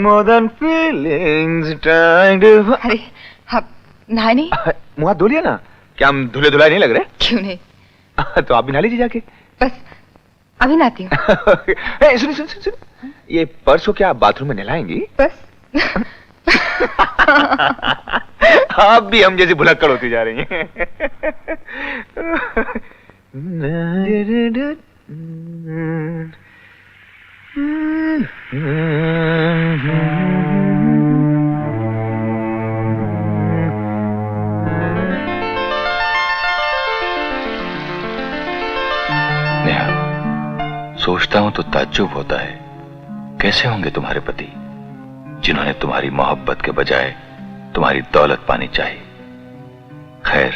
more than feelings trying to... अरे आप नहाए नहीं? मुँह हाथ धो लिया ना? क्या हम धुले धुलाए नहीं लग रहे? क्यों नहीं? तो आप भी नहा लीजिए जाके। बस अभी नहाती हूँ। सुनिए सुनिए सुनिए, ये पर्स को क्या आप बाथरूम में नहलाएंगी? बस। आप भी हम जैसी भुलक्कड़ होती जा रही हैं। नेहा, सोचता हूं तो ताज्जुब होता है, कैसे होंगे तुम्हारे पति जिन्होंने तुम्हारी मोहब्बत के बजाय तुम्हारी दौलत पानी चाहिए। खैर,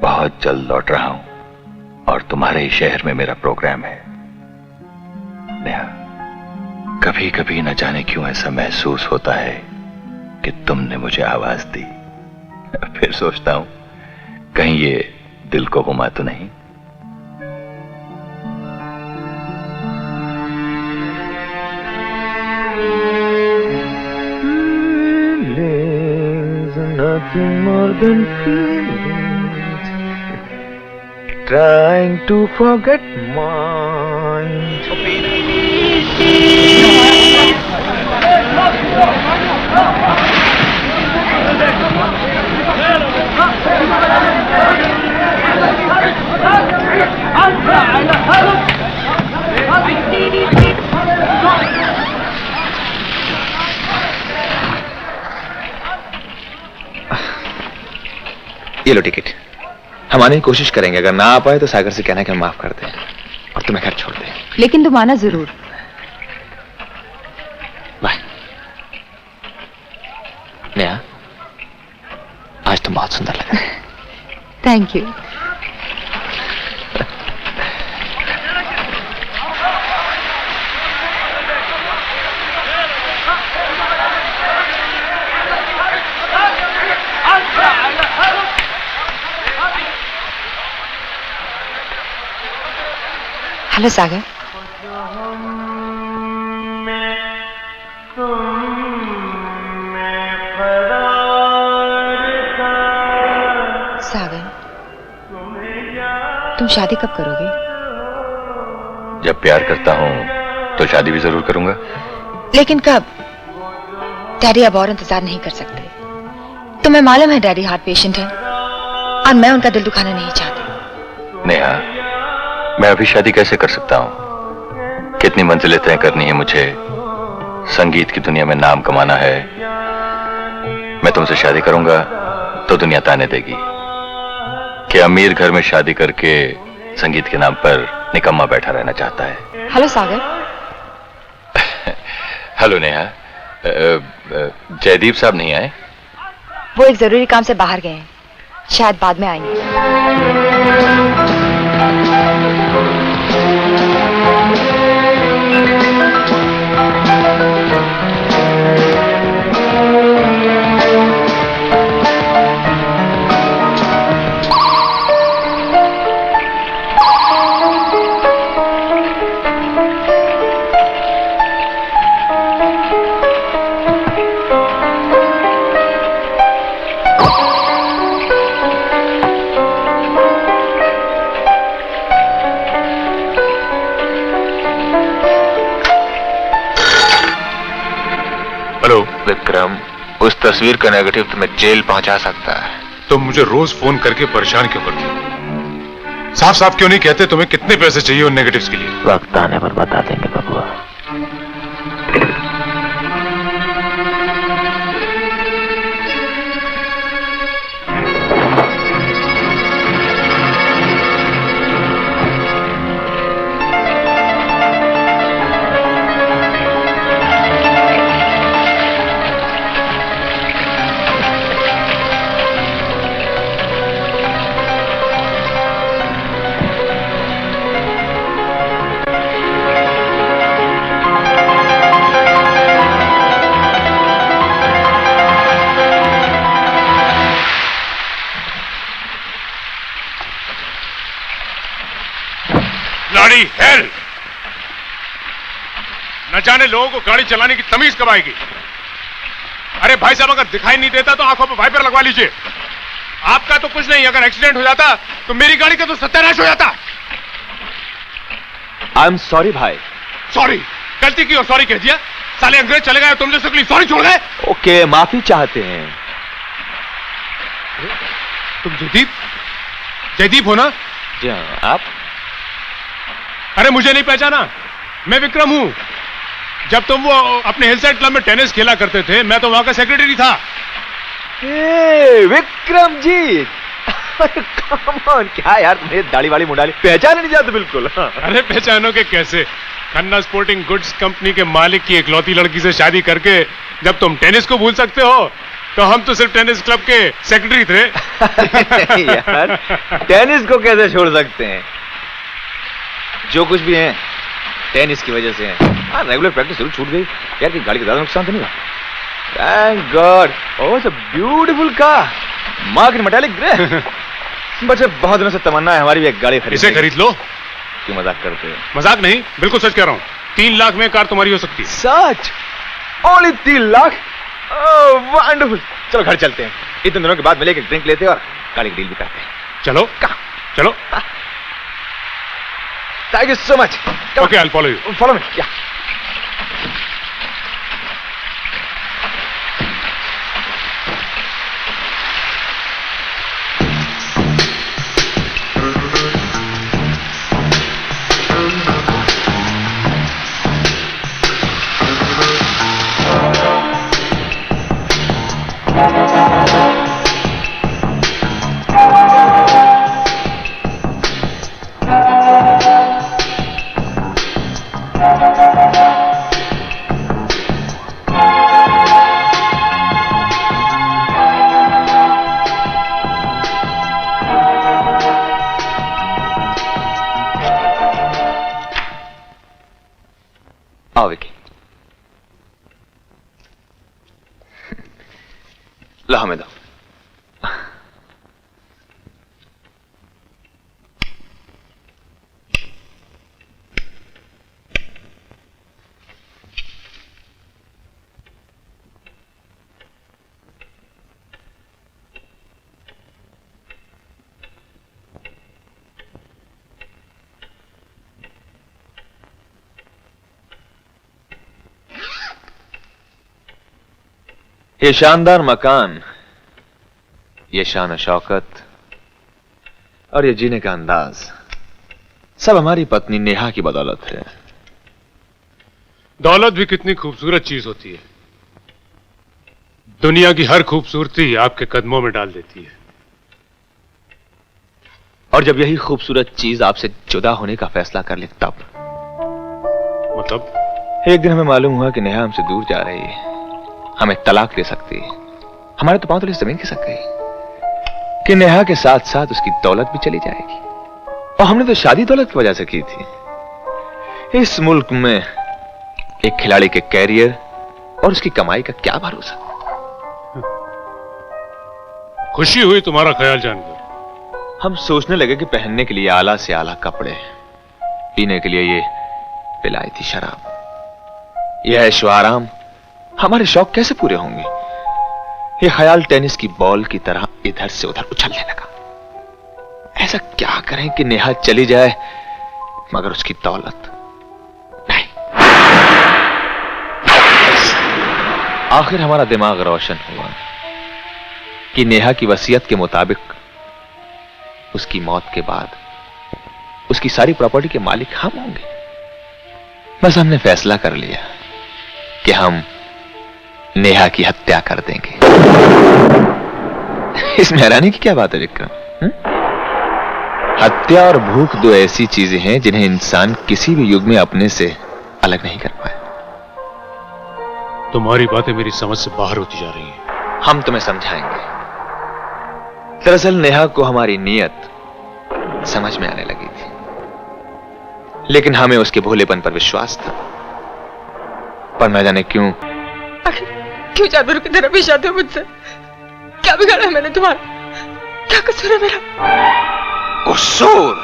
बहुत जल्द लौट रहा हूं और तुम्हारे ही शहर में मेरा प्रोग्राम है। नेहा, कभी कभी न जाने क्यों ऐसा महसूस होता है कि तुमने मुझे आवाज दी। फिर सोचता हूं कहीं ये दिल को घुमा तो नहीं। Nothing more than feelings trying to forget mine. ये लो टिकट। हम आने की कोशिश करेंगे, अगर ना आ पाए तो सागर से कहना कि हम माफ कर दें और तुम्हें घर छोड़ दें। लेकिन तुम आना जरूर। बाय। नेहा, आज तुम बहुत सुंदर लगा। Thank you. हेलो सागर। सागर, तुम शादी कब करोगे? जब प्यार करता हूं तो शादी भी जरूर करूंगा। लेकिन कब? डैडी अब और इंतजार नहीं कर सकते। तुम्हें मालूम है डैडी हार्ट पेशेंट है और मैं उनका दिल दुखाना नहीं चाहती। नेहा, मैं अभी शादी कैसे कर सकता हूं? कितनी मंजिलें तय करनी है मुझे, संगीत की दुनिया में नाम कमाना है। मैं तुमसे शादी करूंगा तो दुनिया ताने देगी कि अमीर घर में शादी करके संगीत के नाम पर निकम्मा बैठा रहना चाहता है। हेलो सागर। हेलो नेहा, जयदीप साहब नहीं आए? वो एक जरूरी काम से बाहर गए हैं, शायद बाद में आएंगे। विक्रम, उस तस्वीर का नेगेटिव तुम्हें जेल पहुंचा सकता है। तुम मुझे रोज फोन करके परेशान क्यों करते हो? साफ साफ क्यों नहीं कहते तुम्हें कितने पैसे चाहिए उन नेगेटिव्स के लिए? वक्त आने पर बता देंगे बबुआ। न जाने लोगों को गाड़ी चलाने की तमीज कब आएगी। अरे भाई साहब, अगर दिखाई नहीं देता तो आंखों पर वाइपर लगवा लीजिए। आपका तो कुछ नहीं, अगर एक्सीडेंट हो जाता तो मेरी गाड़ी का तो सत्यानाश हो जाता। आई एम सॉरी भाई। सॉरी? गलती की और सॉरी कह दिया। साले अंग्रेज चले गए, तुम जैसे सॉरी छोड़ गए। ओके, माफी चाहते हैं। तुम जयदीप? जयदीप हो ना? जी हाँ, आप? अरे मुझे नहीं पहचाना, मैं विक्रम हूं। जब तुम वो अपने हिलसाइड क्लब में टेनिस खेला करते थे, मैं तो वहां का सेक्रेटरी था। विक्रम जी, कम ऑन, क्या यार तुम्हें दाढ़ी वाली मुंडाली पहचान नहीं जाते बिल्कुल। अरे पहचानोगे कैसे? खन्ना स्पोर्टिंग गुड्स कंपनी के मालिक की इकलौती लड़की से शादी करके जब तुम टेनिस को भूल सकते हो, तो हम तो सिर्फ टेनिस क्लब के सेक्रेटरी थे। यार, टेनिस को कैसे छोड़ सकते हैं? जो कुछ भी है टेनिस की वजह से है। हाँ, रेगुलर प्रैक्टिस जरूर छूट गई यार, कि गाड़ी का ज्यादा नुकसान तो नहीं हुआ। Thank God. Oh so beautiful car, mark in metallic grey. बच्चे, बहुत दिनों से तमन्ना है हमारी भी एक गाड़ी खरीद। इसे खरीद लो। क्यों मजाक करते हो? मजाक नहीं, बिल्कुल सच कह रहा हूँ। 3 लाख में कार तुम्हारी हो सकती है। सच? ओनली 3 लाख? ओह वंडरफुल। चलो घर चलते हैं, इतने दिनों के बाद मिले, एक ड्रिंक लेते हैं और गाड़ी की डील भी करते हैं। चलो। कहाँ? चलो। Thank you so much. Okay, I follow you. Follow me. या आओ विकी, लो हमें दो। ये शानदार मकान, ये शान शौकत और ये जीने का अंदाज सब हमारी पत्नी नेहा की बदौलत है। दौलत भी कितनी खूबसूरत चीज होती है। दुनिया की हर खूबसूरती आपके कदमों में डाल देती है। और जब यही खूबसूरत चीज आपसे जुदा होने का फैसला कर ले तब? मतलब? एक दिन हमें मालूम हुआ कि नेहा हमसे दूर जा रही है, हमें तलाक दे सकती है। हमारे तो 5 तोले जमीन खिसक गई कि नेहा के साथ साथ उसकी दौलत भी चली जाएगी। और हमने तो शादी दौलत की वजह से की थी। इस मुल्क में एक खिलाड़ी के कैरियर और उसकी कमाई का क्या भरोसा। खुशी हुई तुम्हारा ख्याल जानकर। हम सोचने लगे कि पहनने के लिए आला से आला कपड़े, पीने के लिए ये विलायती शराब, यह ऐशो आराम, हमारे शौक कैसे पूरे होंगे? ये ख्याल टेनिस की बॉल की तरह इधर से उधर उछलने लगा। ऐसा क्या करें कि नेहा चली जाए मगर उसकी दौलत नहीं। आखिर हमारा दिमाग रोशन हुआ कि नेहा की वसीयत के मुताबिक उसकी मौत के बाद उसकी सारी प्रॉपर्टी के मालिक हम होंगे। बस हमने फैसला कर लिया कि हम नेहा की हत्या कर देंगे। इसमें हैरानी की क्या बात है विक्रम? हत्या और भूख 2 ऐसी चीजें हैं जिन्हें इंसान किसी भी युग में अपने से अलग नहीं कर पाए। तुम्हारी बातें मेरी समझ से बाहर होती जा रही हैं। हम तुम्हें समझाएंगे। दरअसल नेहा को हमारी नीयत समझ में आने लगी थी, लेकिन हमें उसके भोलेपन पर विश्वास था। पर न जाने क्यों क्यों जानवरों की तरह पेश आते हो मुझसे? क्या बिगाड़ा है मैंने तुम्हारा? क्या कसूर है मेरा? कसूर?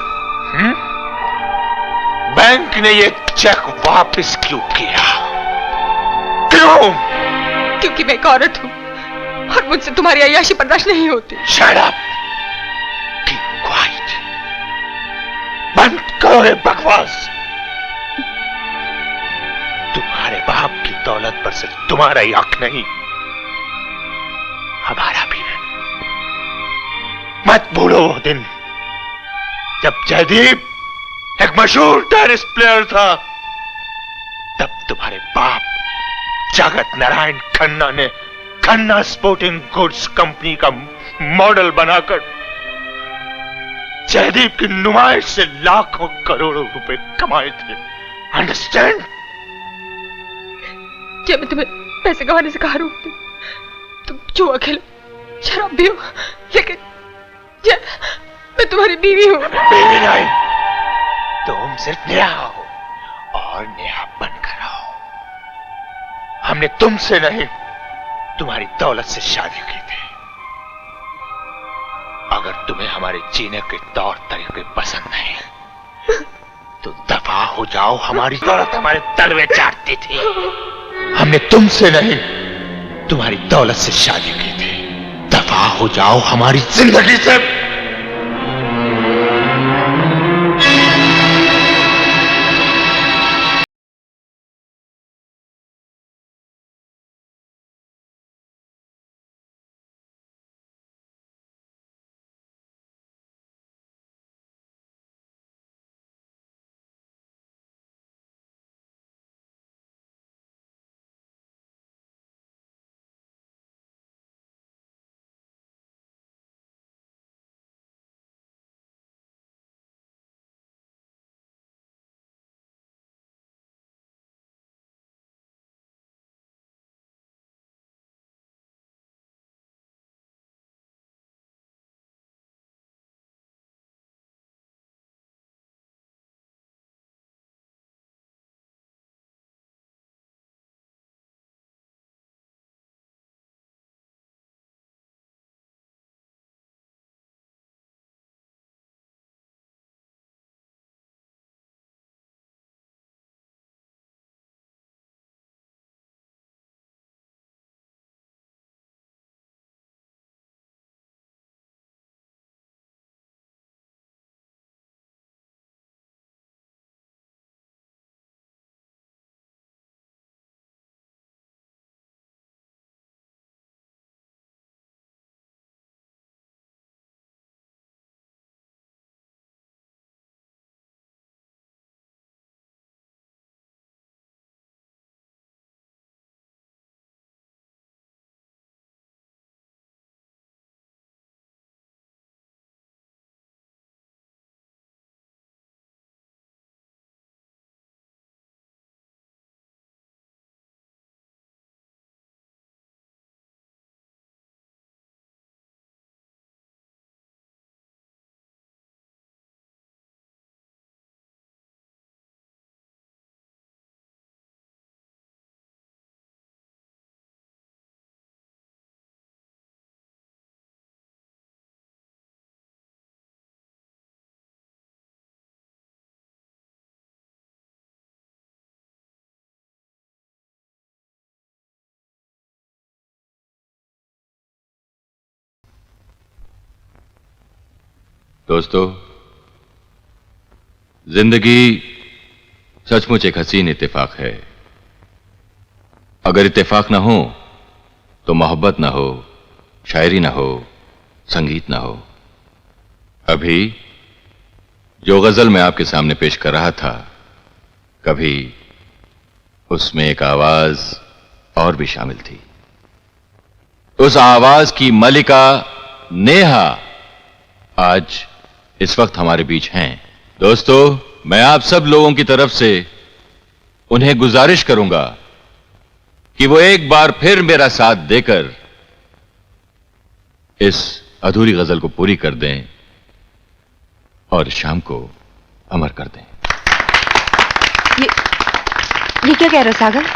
बैंक ने ये चेक वापस क्यों किया? क्यों? क्योंकि मैं एक औरत हूँ और मुझसे तुम्हारी अय्याशी बर्दाश्त नहीं होती। Shut up! Keep quiet! बंद करो ये बकवास। तुम्हारे बाप की दौलत पर सिर्फ तुम्हारा ही हक नहीं, हमारा भी है। मत भूलो वो दिन जब जयदीप एक मशहूर टेनिस प्लेयर था। तब तुम्हारे बाप जगत नारायण खन्ना ने खन्ना स्पोर्टिंग गुड्स कंपनी का मॉडल बनाकर जयदीप की नुमाइश से लाखों करोड़ों रुपए कमाए थे। अंडरस्टैंड? जब मैं तुम्हें पैसे कमाने से कहा रोकती, तुम जुआ खेलो, शराब पियो, लेकिन जब मैं तुम्हारी बीवी हूँ। बीवी नहीं, तुम सिर्फ नया हो और नया बनकर आओ। हमने तुमसे नहीं, तुम्हारी दौलत से शादी की थी। अगर तुम्हें हमारे जीने के तौर तरीके पसंद नहीं तो दफा हो जाओ। हमारी दौलत हमारे तलवे चाटती थी। हमने तुमसे नहीं, तुम्हारी दौलत से शादी की थी। दफा हो जाओ हमारी जिंदगी से। दोस्तों, जिंदगी सचमुच एक हसीन इत्तेफाक है। अगर इत्तेफाक ना हो तो मोहब्बत ना हो, शायरी ना हो, संगीत ना हो। अभी जो गजल मैं आपके सामने पेश कर रहा था, कभी उसमें एक आवाज और भी शामिल थी। उस आवाज की मलिका नेहा आज इस वक्त हमारे बीच हैं। दोस्तों, मैं आप सब लोगों की तरफ से उन्हें गुजारिश करूंगा कि वो एक बार फिर मेरा साथ देकर इस अधूरी गजल को पूरी कर दें और शाम को अमर कर दें। ये क्या कह रहा सागर?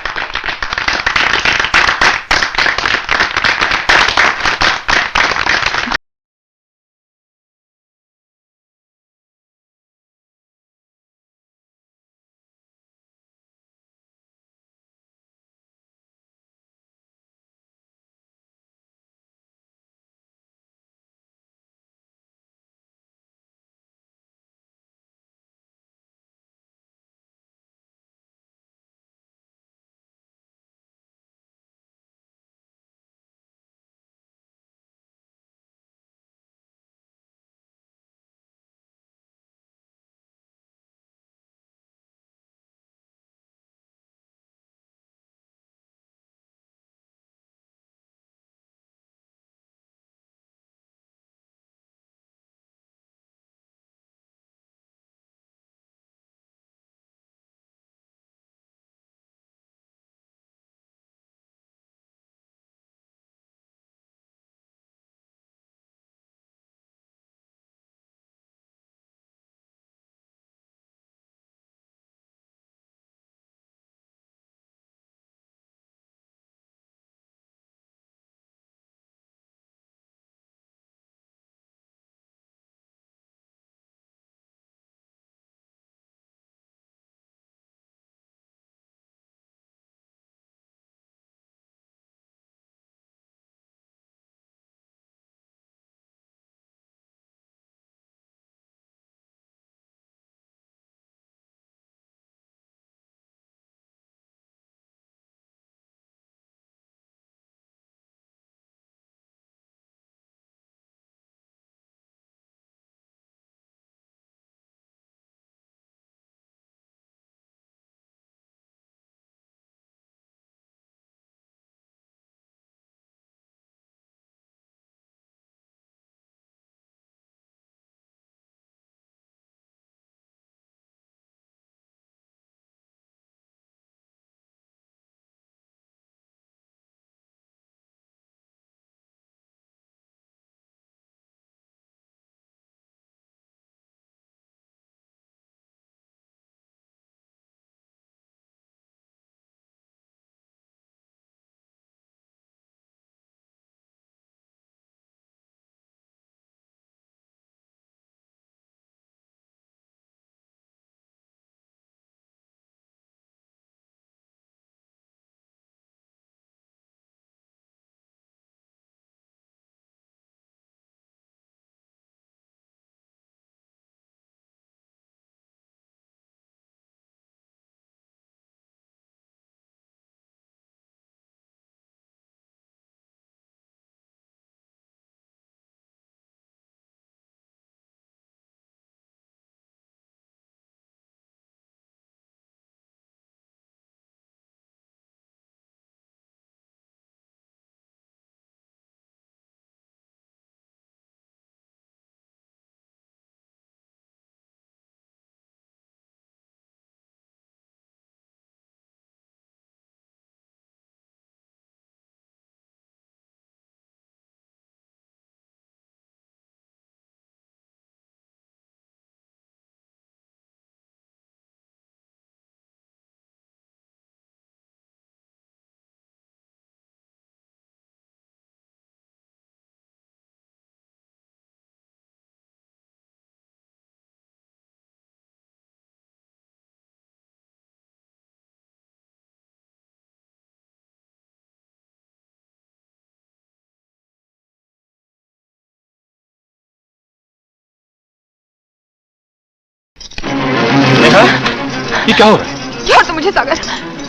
क्या हो रहा है? छोड़ दो मुझे सागर,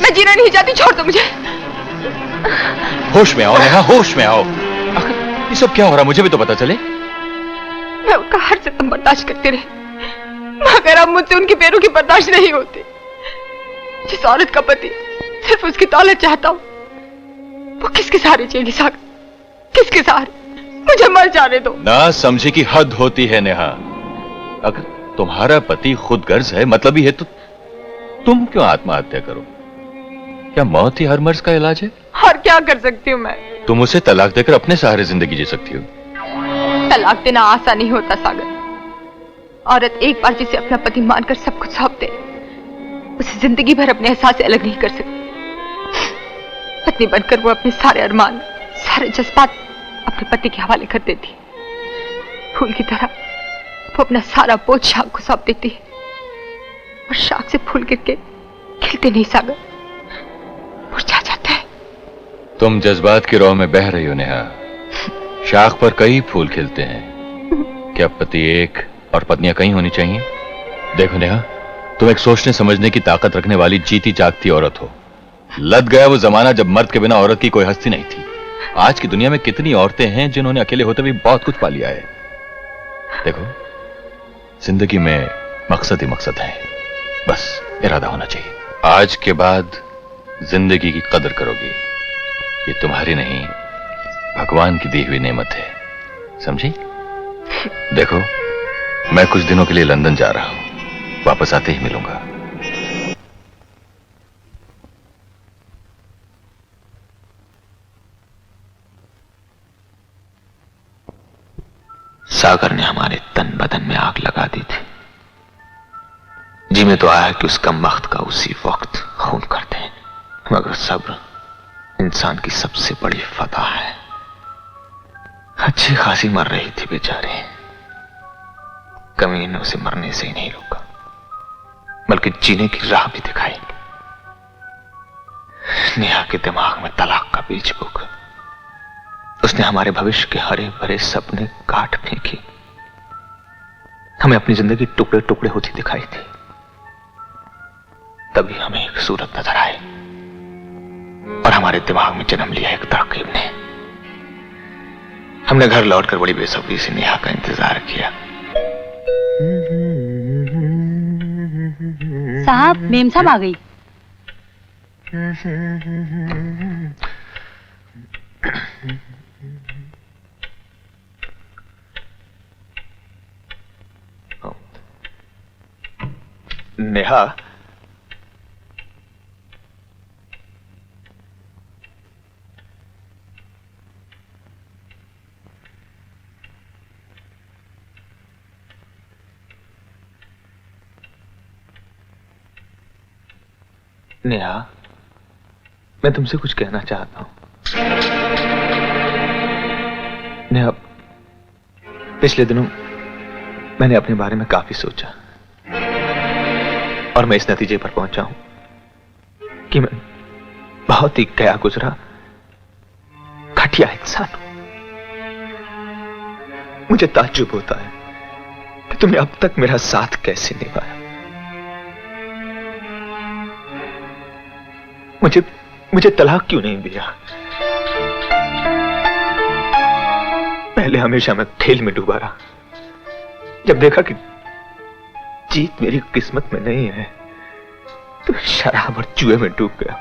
मैं जीना नहीं चाहती, छोड़ दो मुझे। होश में आओ नेहा, होश में आओ। आखिर ये सब क्या हो रहा है, मुझे भी तो पता चले। मैं उनका हर सितम बर्दाश्त करती रही, मगर अब मुझसे उनकी पैरों की बर्दाश्त नहीं होती। जिस औरत का पति सिर्फ उसकी दौलत चाहता हूँ, वो किसके सहारे जिएगी सागर, किसके सहारे? मुझे मर जाने दो। ना समझे की हद होती है नेहा। अगर तुम्हारा पति खुद गर्ज है, मतलब ही है, तो तुम क्यों आत्महत्या करो? क्या मौत ही हर मर्ज का इलाज है? और क्या कर सकती हूँ मैं? तुम उसे तलाक देकर अपने सहारे जिंदगी जी सकती हो। तलाक देना आसान नहीं होता सागर। औरत एक बार जिसे अपना पति मानकर सब कुछ सौंप दे, उसे जिंदगी भर अपने एहसास से अलग नहीं कर सकती। पत्नी बनकर वो अपने सारे अरमान, सारे जज्बात अपने पति के हवाले कर देती। फूल की तरह वो अपना सारा बोझ शाख को सौंप देती है, और शाख से फूल गिर के खिलते नहीं सागर, मुरझा जाता है। तुम जज्बात की राह में बह रही हो नेहा। शाख पर कई फूल खिलते हैं। क्या पति एक और पत्नियां कहीं होनी चाहिए? देखो नेहा, तुम एक सोचने समझने की ताकत रखने वाली जीती जागती औरत हो। लद गया वो जमाना जब मर्द के बिना औरत की कोई हस्ती नहीं थी। आज की दुनिया में कितनी औरतें हैं जिन्होंने अकेले होते भी बहुत कुछ पा लिया है। देखो, जिंदगी में मकसद ही मकसद है, बस इरादा होना चाहिए। आज के बाद जिंदगी की कदर करोगी। ये तुम्हारी नहीं, भगवान की दी हुई नेमत है, समझी? देखो, मैं कुछ दिनों के लिए लंदन जा रहा हूं, वापस आते ही मिलूंगा। सागर ने हमारे तन बदन में आग लगा दी थी। जी में तो आया कि उस कम वक्त का उसी वक्त खून कर दें, मगर सब्र इंसान की सबसे बड़ी फतह है। अच्छी खासी मर रही थी बेचारे, कमी ने उसे मरने से ही नहीं रोका, बल्कि जीने की राह भी दिखाई। नेहा के दिमाग में तलाक का बीज बोकर उसने हमारे भविष्य के हरे भरे सपने काट फेंके। हमें अपनी जिंदगी टुकड़े टुकड़े होती दिखाई थी। तभी हमें एक सूरत नजर आई और हमारे दिमाग में जन्म लिया एक तरकीब ने। हमने घर लौटकर बड़ी बेसब्री से नेहा का इंतजार किया। साहब, मेम साहब आ गई। नेहा, नेहा, मैं तुमसे कुछ कहना चाहता हूं। नेहा, पिछले दिनों मैंने अपने बारे में काफी सोचा और मैं इस नतीजे पर पहुंचा हूं कि मैं बहुत ही गया गुजरा घटिया इंसान हूं। मुझे ताज्जुब होता है कि तुमने अब तक मेरा साथ कैसे निभाया। मुझे तलाक क्यों नहीं दिया? पहले हमेशा मैं खेल में डूबा रहा, जब देखा कि जीत मेरी किस्मत में नहीं है तो शराब और जुए में डूब गया।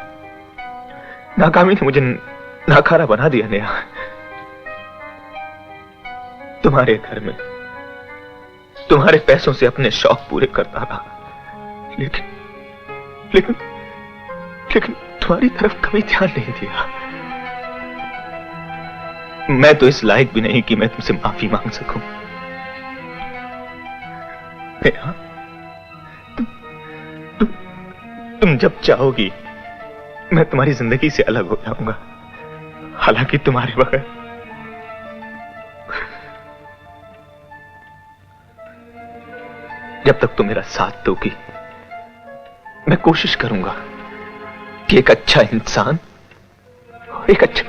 नाकामी ने मुझे नाकारा बना दिया। नेहा, तुम्हारे घर में तुम्हारे पैसों से अपने शौक पूरे करता रहा, लेकिन तुम्हारी तरफ कभी ध्यान नहीं दिया। मैं तो इस लायक भी नहीं कि मैं तुमसे माफी मांग सकूं। नेहा, तुम जब चाहोगी मैं तुम्हारी जिंदगी से अलग हो जाऊंगा, हालांकि तुम्हारे बगैर। जब तक तुम मेरा साथ दोगी मैं कोशिश करूंगा कि एक अच्छा इंसान और एक अच्छा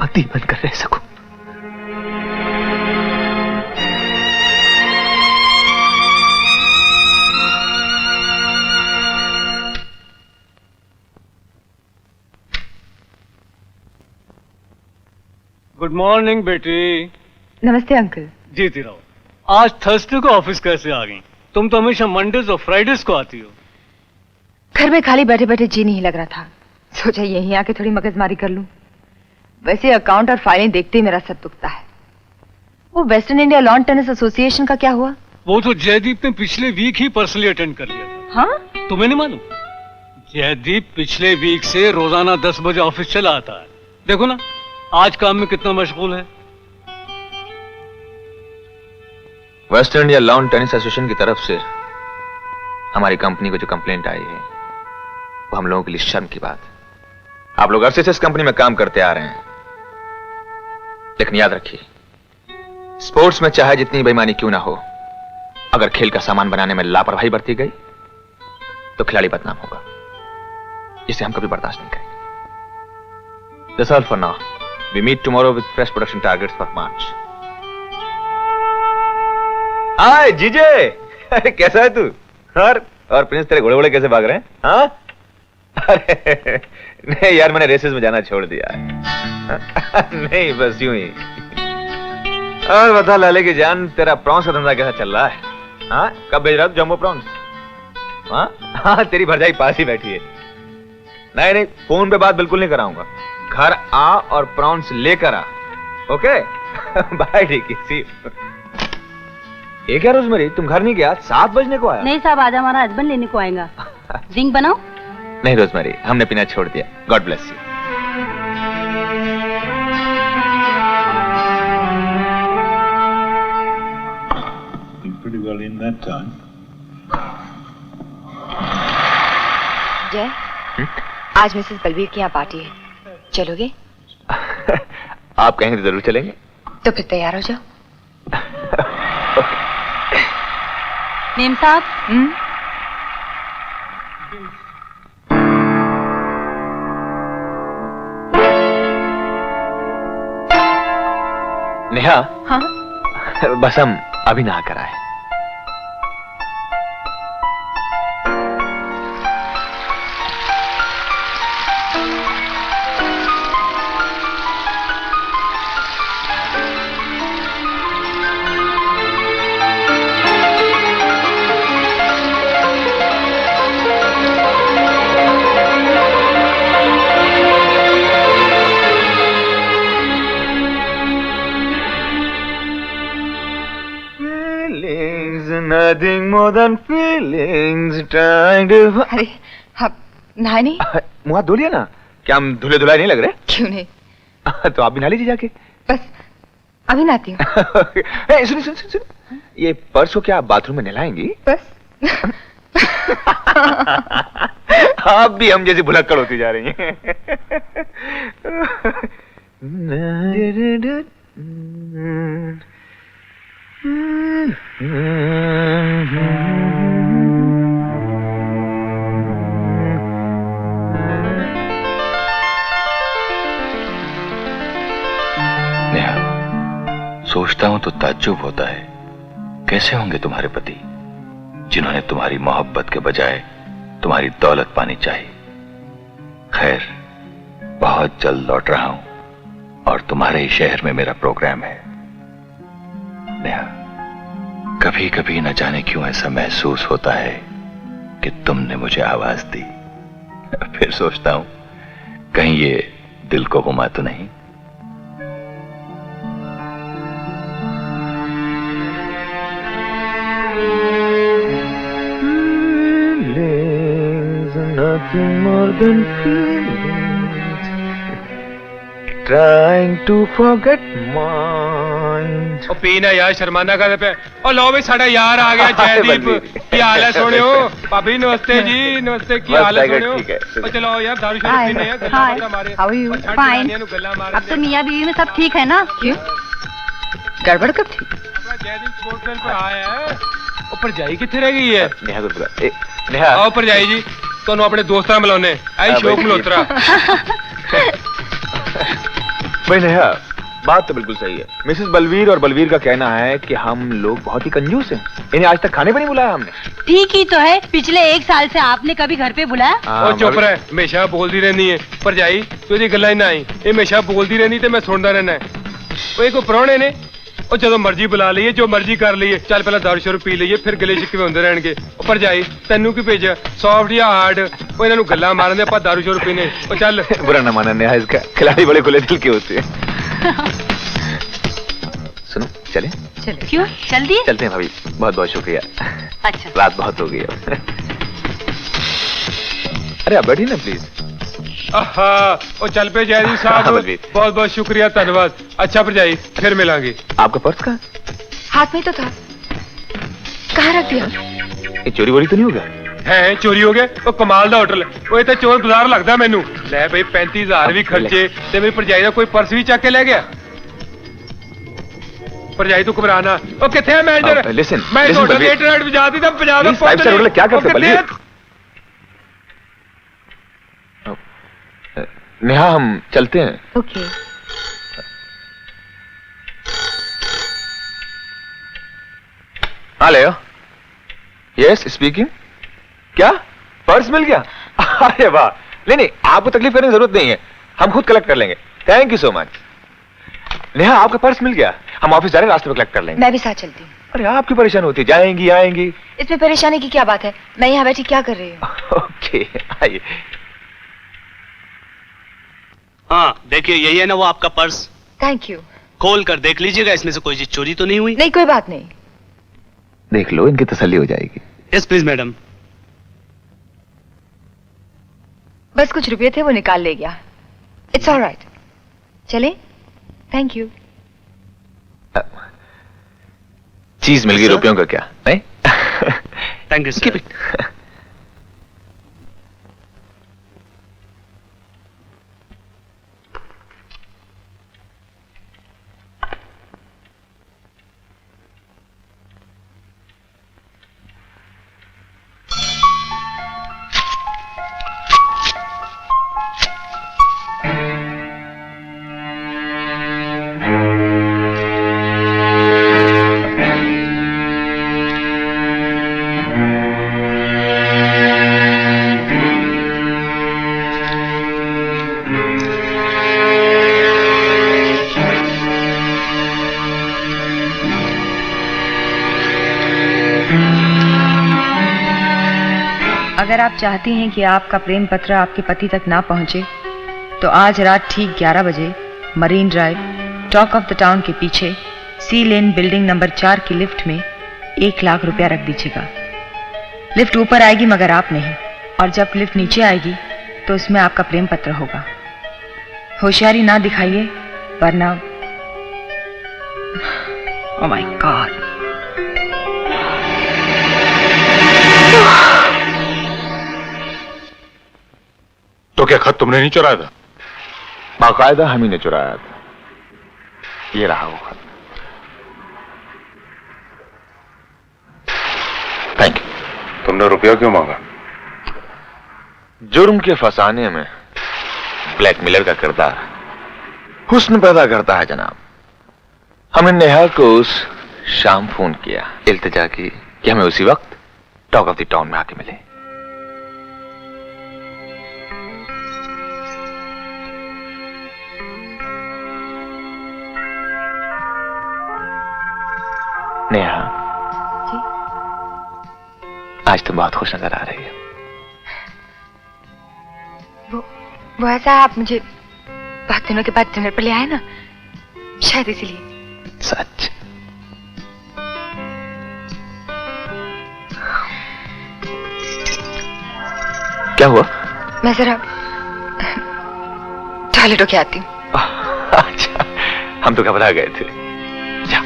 पति बनकर रह सकूं। गुड मॉर्निंग बेटी। नमस्ते अंकल। जीती रहो। आज थर्सडे को ऑफिस कैसे आ गई? तुम तो हमेशा मंडेज और फ्राइडेज को आती हो। घर में खाली बैठे बैठे जी नहीं लग रहा था, सोचा यहीं आके थोड़ी मगजमारी कर लूं। वैसे अकाउंट और फाइलें देखते ही मेरा सर दुखता है। वो western India lawn tennis association का क्या हुआ? वो तो जयदीप ने पिछले वीक ही पर्सनली अटेंड कर लिया था। हाँ? तुम्हें नहीं मालूम? जयदीप पिछले वीक से रोजाना 10 बजे ऑफिस चला आता है। देखो ना आज काम में कितना मशगूल है। Waste India lawn tennis association की तरफ से हमारी कंपनी को जो कंप्लेंट आई है वो हम लोगों के लिए शर्म की बात है। आप लोग अरसे से इस कंपनी में काम करते आ रहे हैं, लेकिन याद रखिए, स्पोर्ट्स में चाहे जितनी बेईमानी क्यों ना हो, अगर खेल का सामान बनाने में लापरवाही बरती गई तो खिलाड़ी बदनाम होगा। इसे हम कभी बर्दाश्त नहीं करेंगे। That's all for now. We meet tomorrow with fresh production targets for March. हाय जीजे, अरे कैसा है तू? और प्रिंस तेरे घोड़े घोड़े कैसे भाग रहे हैं? हाँ? अरे नहीं यार, मैंने रेसेस में जाना छोड़ दिया है। नहीं बस यूं ही। और बता लाले की जान, तेरा प्रॉन्स का धंधा कैसा चल रहा है? हाँ, कब भेज रहा तू जम्बो प्रॉन्स? हाँ हाँ, तेरी भरजाई पास ही बैठी है। नहीं नहीं, फोन पे बात बिल्कुल नहीं कराऊंगा। घर आ और प्रॉन्स लेकर आ। ओके बाय सी। ये क्या रोजमेरी, तुम घर नहीं गया? 7 बजने को आया। नहीं साहब, आज हमारा हस्बैंड लेने को आएगा। ड्रिंक बनाओ? नहीं रोजमेरी, हमने पीना छोड़ दिया। God bless you. Pretty well in that time. जय, आज मिसेस बलवीर की यहाँ पार्टी है, चलोगे? आप कहेंगे तो जरूर चलेंगे। तो फिर तैयार हो जाओ। नेम साहब। नेहा। हाँ? बस हम अभी नहा कर आए। Nothing more than feelings trying to... अरे आप नहाए नहीं? मुँह हाथ धो लिया ना? क्या हम धुले धुलाए नहीं लग रहे? क्यों नहीं? तो आप भी नहा लीजिए जाके। बस अभी नहाती हूँ। सुनिए सुनिए सुनिए, ये पर्स को क्या आप बाथरूम में नहलाएंगी? बस आप भी हम जैसी भुलक्कड़ होती जा रही हैं। नेहा, सोचता हूं तो ताज्जुब होता है, कैसे होंगे तुम्हारे पति जिन्होंने तुम्हारी मोहब्बत के बजाय तुम्हारी दौलत पानी चाहिए। खैर, बहुत जल्द लौट रहा हूं और तुम्हारे ही शहर में मेरा प्रोग्राम है। नेहा, कभी कभी न जाने क्यों ऐसा महसूस होता है कि तुमने मुझे आवाज दी। फिर सोचता हूं कहीं ये दिल को घुमा तो नहीं। Nothing more than feelings trying to forget mine। ओ पीना यार, शर्माना कर पे। ओ लो भी साड़ा यार आ गया जयदीप। की हाल है सोनियो? भाभी नमस्ते जी। नमस्ते, की हाल है सोनियो? ओ चलो यार, दारू शराब पीने हैं, गल्ला मारना मारे। How are you? फाइन। अब तो मियां बीवी में सब ठीक है ना? क्यों? गड़बड़ कब थी? जयदीप स्पोर्ट्समैन पर आया है। ऊपर जाई किथे रह गई है? नेहा गुरगुरा। नेहा आओ ऊपर जाई जी, ਤੁਹਾਨੂੰ ਆਪਣੇ ਦੋਸਤਾਂ ਮਿਲਾਉਣੇ। आई शोक मल्होत्रा। भाई नेहा, बात तो बिल्कुल सही है। मिसेस बलवीर और बलवीर का कहना है कि हम लोग बहुत ही कंजूस हैं, इन्हें आज तक खाने पर नहीं बुलाया हमने। ठीक ही तो है, पिछले 1 साल से आपने कभी घर पे बुलाया? ओ चुप रह, हमेशा बोलती रहनी है। पर जाई तू दी गल्ला ही ना आई, ये हमेशा बोलती रहनी ते मैं सुनदा रहना है। ਉਹ ਇਹ ਕੋ ਪ੍ਰਾਹੁਣੇ ਨੇ ਉਹ ਜਦੋਂ ਮਰਜ਼ੀ ਬੁਲਾ ਲਈਏ ਜੋ ਮਰਜ਼ੀ ਕਰ ਲਈਏ ਚੱਲ ਪਹਿਲਾਂ ਦਾਰੂ ਸ਼ੁਰੂ ਪੀ ਲਈਏ ਫਿਰ ਗਲੇ ਸ਼ਿਕਵੇ ਹੁੰਦੇ ਰਹਿਣਗੇ ਉਹ ਭਰਜਾਈ ਤੈਨੂੰ ਕੀ ਭੇਜਿਆ ਸੌਫਟ ਜਾਂ ਹਾਰਡ ਉਹ ਇਹਨਾਂ ਨੂੰ ਗੱਲਾਂ ਮਾਰਨ ਦੇ ਆਪਾਂ ਦਾਰੂ ਸ਼ੁਰੂ ਪੀਨੇ ਉਹ ਚੱਲ बुरा न माना नेहा, इसका खिलाड़ी बड़े खुले दिल के होते हैं। सुनो चले चलो क्यों चल दिए? चलते हैं भाभी, बहुत बहुत शुक्रिया, अच्छा रात बहुत हो गई अब। अरे आप बैठिए ना प्लीज। आहा ਉਹ ਚੱਲ ਪਏ ਜੈਦੀ हाँ, ਸਾਹਿਬ बलवीर। बहुत बहुत शुक्रिया धन्यवाद अच्छा भरजाई फिर मिलांगे आपका पर्स कहाँ? हाथ में ही तो था, कहाँ रख दिया? ये चोरी वोरी तो नहीं होगा? है चोरी हो गया ਉਹ ਕਮਾਲ ਦਾ ਹੋਟਲ ਉਹ ਇਹ ਤਾਂ ਚੋਰ ਬਾਜ਼ਾਰ ਲੱਗਦਾ ਮੈਨੂੰ ਲੈ ਬਈ 35000 ਵੀ ਖਰਚੇ ਤੇ ਮੇਰੀ ਭਰਜਾਈ ਦਾ ਕੋਈ ਪਰਸ ਵੀ ਚੱਕ ਕੇ ਲੈ ਗਿਆ ਭਰਜਾਈ ਤੂੰ ਘਬਰਾ ਨਾ ਉਹ ਕਿੱਥੇ ਹੈ ਮੈਨੇਜਰ listen, ਮੈਂ listen, ਹੋਟਲ ਦੇ बलवीर। ਇੰਟਰਨੈਟ ਵਜਾਤੀ ਤਾਂ ਪੰਜਾਬ ਦਾ Please, five star होटल क्या करते बलवीर? नेहा हम चलते हैं। ओके। हाँ ले यस स्पीकिंग। क्या पर्स मिल गया? अरे वाह, नहीं नहीं आपको तकलीफ करने की जरूरत नहीं है, हम खुद कलेक्ट कर लेंगे। Thank you so much. Neha आपका पर्स मिल गया, हम ऑफिस जा रहे हैं, रास्ते में कलेक्ट कर लेंगे। मैं भी साथ चलती हूँ। अरे आप क्यों परेशान होती, जाएंगी आएंगी। इसमें परेशानी की क्या बात है, मैं यहाँ बैठी क्या कर रही हूँ? ओके आइए। हाँ देखिए यही है ना वो आपका पर्स, थैंक यू। खोल कर देख लीजिएगा इसमें से कोई चीज चोरी तो नहीं हुई। नहीं कोई बात नहीं। देख लो, इनकी तसल्ली हो जाएगी। Yes please madam. बस कुछ रुपए थे वो निकाल ले गया, इट्स ऑल राइट। चले, थैंक यू। चीज मिल गई, रुपयों का क्या नहीं। Thank you sir. अगर आप चाहती हैं कि आपका प्रेम पत्र आपके पति तक ना पहुंचे तो आज रात ठीक 11 बजे marine drive talk of the town के पीछे सी लेन बिल्डिंग नंबर 4 की लिफ्ट में 1 लाख रुपया रख दीजिएगा। लिफ्ट ऊपर आएगी मगर आप नहीं, और जब लिफ्ट नीचे आएगी तो उसमें आपका प्रेम पत्र होगा। होशियारी ना दिखाइए वरना ओह माय गॉड। तो क्या खत तुमने नहीं चुराया था? बाकायदा हम ही ने चुराया था, ये रहा वो खत। Thank you. तुमने रुपया क्यों मांगा? जुर्म के फंसाने में ब्लैकमेलर का किरदार हुस्न पैदा करता है जनाब। हमने नेहा को उस शाम फोन किया, इल्तिजा की कि हमें उसी वक्त टॉक ऑफ द टाउन में आके मिले। नेहा जी? आज तुम बहुत खुश नजर आ रही है। वो ऐसा आप मुझे बहुत दिनों के बाद डिनर पर ले आए ना, शायद इसीलिए। सच? क्या हुआ? मैं जरा टॉयलेट होके आती हूँ। अच्छा, हम तो घबरा गए थे। जा।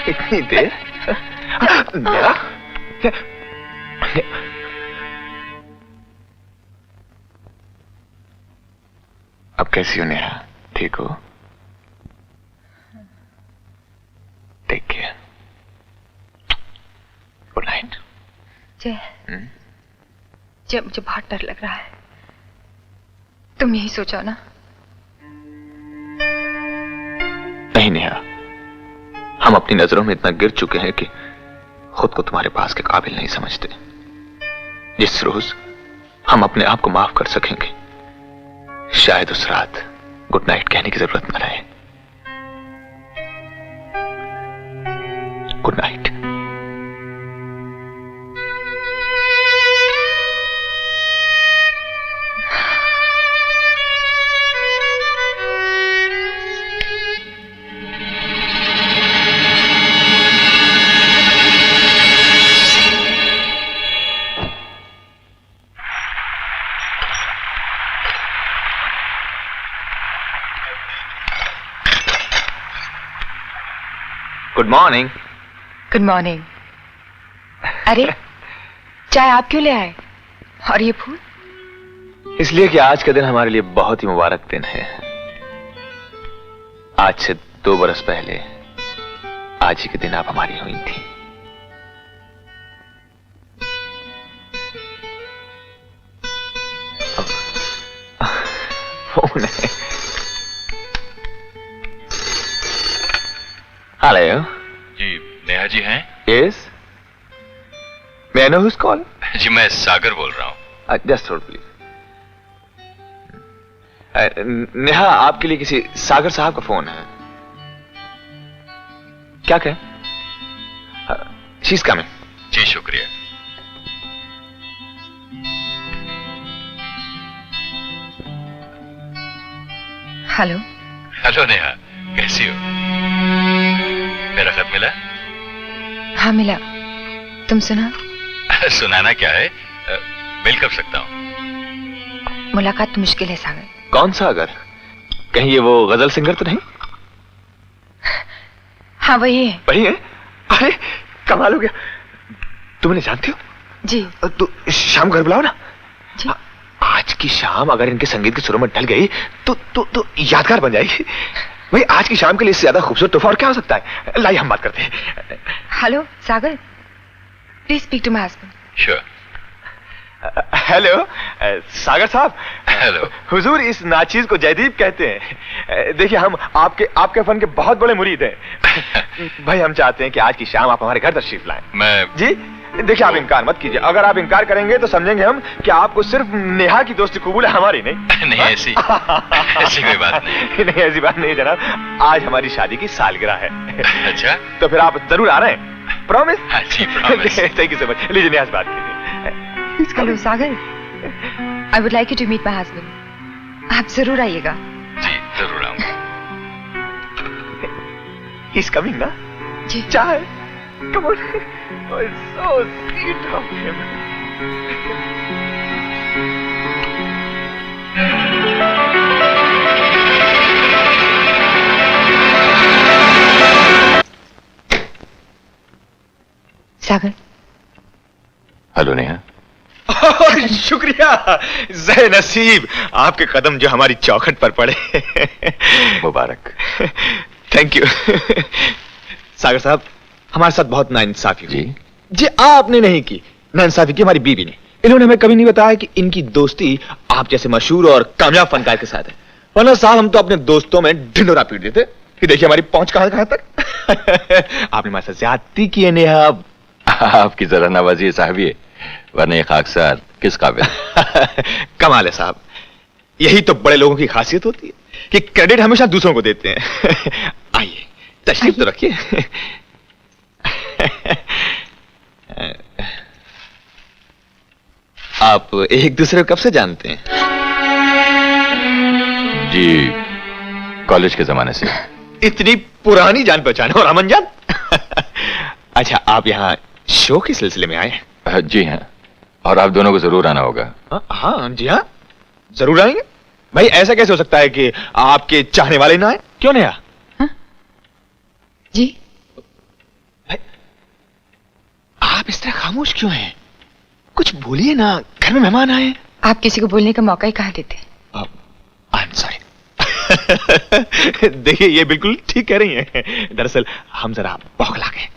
इतनी देर? नेहा? अब कैसी हो नेहा? ठीक हो? Take care. Good night. Jay, Jay मुझे बहुत डर लग रहा है। तुम यही सोचो ना? नहीं नेहा, हम अपनी नजरों में इतना गिर चुके हैं कि खुद को तुम्हारे पास के काबिल नहीं समझते। जिस रोज हम अपने आप को माफ कर सकेंगे, शायद उस रात गुड नाइट कहने की जरूरत न रहे। Good night. Good morning. Good morning. अरे चाय आप क्यों ले आए? और ये फूल? इसलिए कि आज का दिन हमारे लिए बहुत ही मुबारक दिन है। आज से 2 बरस पहले आज ही के दिन आप हमारी हुई थी। फोन है। हेलो जी, नेहा जी हैं? Yes, may I know whose call? जी, मैं सागर बोल रहा हूँ। Just hold please. नेहा, आपके लिए किसी सागर साहब का फोन है। क्या कहें? She is coming. जी शुक्रिया। हेलो। हेलो नेहा, कैसी हो? मेरा खत मिला? हाँ मिला। तुम सुना? सुनाना क्या है, मिल कब सकता हूँ? मुलाकात मुश्किल है सागर। कौन सागर? कहीं ये वो गजल सिंगर तो नहीं? हाँ वही है। वही है? अरे कमाल हो गया। तुम इन्हें जानती हो? जी। तो शाम घर बुलाओ ना। जी। आज की शाम अगर इनके संगीत के सुरों में ढल गई तो यादगार बन जाएगी। भाई आज की शाम के लिए इससे ज्यादा खूबसूरत तोहफा और क्या हो सकता है? लाइए हम बात करते हैं। Hello Sagar, please speak to my husband. Sure. Hello Sagar साहब। हेलो। हुजूर, इस नाचीज को जयदीप कहते हैं। देखिए हम आपके फन के बहुत बड़े मुरीद हैं। भाई हम चाहते हैं कि आज की शाम आप हमारे घर तशरीफ लाएं। मैं जी देखिए, आप इनकार मत कीजिए। अगर आप इनकार करेंगे तो समझेंगे हम कि आपको सिर्फ नेहा की दोस्ती कबूल है, हमारी नहीं। नहीं ऐसी कोई बात नहीं। नहीं ऐसी बात नहीं जनाब, आज हमारी शादी की सालगिरह है। अच्छा, तो फिर आप जरूर आ रहे हैं? प्रॉमिस? हाँ जी promise. Thank you so much. लीजिए नेहा से बात कीजिए। Hello Sagar, I would like you to meet my husband. आप जरूर आइएगा। जी जरूर आऊंगा। ही इज कमिंग ना? जी। चाय, come on. Oh, it's so sweet of him. Sagar. Hello Neha. शुक्रिया, ज़े नसीब, आपके कदम जो हमारी चौखट पर पड़े। मुबारक। Thank you. सागर साहब, हमारे साथ बहुत नाइंसाफी हुई। जी? जी आपने नहीं की, नाइंसाफी की हमारी बीवी ने। इन्होंने हमें कभी नहीं बताया कि इनकी दोस्ती आप जैसे मशहूर और कामयाब फनकार के साथ है। वरना साहब हम तो अपने दोस्तों में ढिंडोरा पीट देते कि देखिए हमारी पहुंच कहां तक। आपने हमारे साथ ज्यादती की है नेहा। आपकी जरा नवाजी साहब ये, वरना ये खाकसार किस काबिल। कमाल है साहब, यही तो बड़े लोगों की खासियत होती है कि क्रेडिट हमेशा दूसरों को देते हैं। आइए तशरीफ तो रखिए। आप एक दूसरे को कब से जानते हैं? जी कॉलेज के जमाने से। इतनी पुरानी जान पहचान और अमन जान। अच्छा, आप यहाँ शो के सिलसिले में आए? जी हाँ, और आप दोनों को जरूर आना होगा। हाँ जी हाँ, जरूर आएंगे। भाई ऐसा कैसे हो सकता है कि आपके चाहने वाले ना आए? क्यों नहीं आया? जी भाई, आप इस तरह खामोश क्यों हैं? कुछ बोलिए ना, घर में मेहमान आए। आप किसी को बोलने का मौका ही कहाँ देते? I am sorry. देखिए ये बिल्कुल ठीक कह रही हैं। दरअसल हम जरा बौखला गए।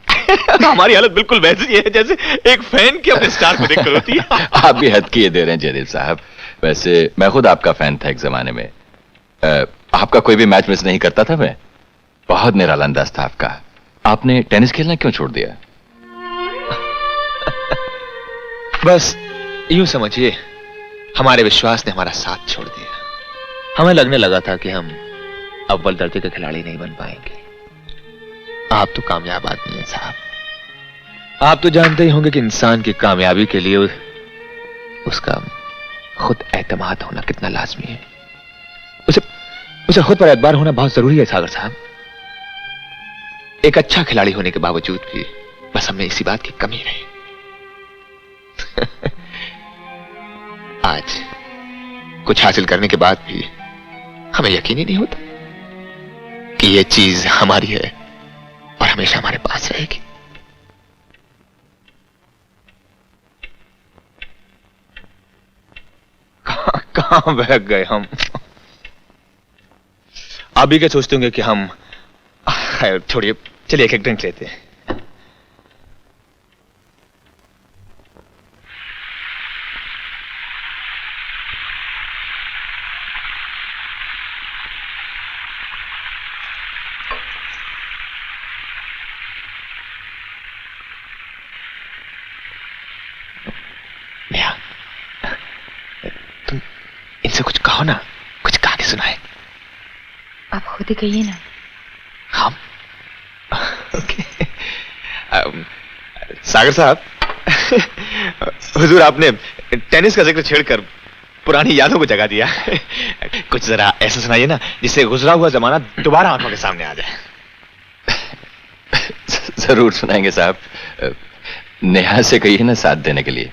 हमारी हालत बिल्कुल वैसी है जैसे एक फैन की अपने स्टार को देखकर होती है। आप भी हद किए दे रहे हैं जलील साहब। वैसे मैं खुद आपका फैन था एक जमाने में। आपका कोई भी मैच मिस नहीं करता था मैं। बहुत निराला अंदाज था आपका। आपने टेनिस खेलना क्यों छोड़ दिया? बस यूं समझिए, हमारे विश्वास ने हमारा साथ छोड़ दिया। हमें लगने लगा था कि हम अव्वल दर्जे के खिलाड़ी नहीं बन पाएंगे। आप तो कामयाब आदमी हैं साहब। आप तो जानते ही होंगे कि इंसान की कामयाबी के लिए उसका खुद एतमाद होना कितना लाजमी है। उसे खुद पर एतबार होना बहुत जरूरी है सागर साहब। एक अच्छा खिलाड़ी होने के बावजूद भी बस हमें इसी बात की कमी रही। आज कुछ हासिल करने के बाद भी हमें यकीन ही नहीं होता कि यह चीज हमारी है और हमेशा हमारे पास रहेगी। कहां बह गए हम? आप भी क्या सोचते होंगे कि हम, खैर छोड़िए, चलिए एक ड्रिंक लेते हैं। नेहा, तुम इनसे कुछ कहो ना, कुछ कहा के सुनाए। आप खुद ही कहिए ना। हम ओके। सागर साहब, हुजूर आपने टेनिस का जिक्र छेड़कर पुरानी यादों को जगा दिया। कुछ जरा ऐसा सुनाइए ना जिससे गुजरा हुआ जमाना दोबारा आंखों के सामने आ जाए। जरूर सुनाएंगे साहब। नेहा से कहिए ना साथ देने के लिए।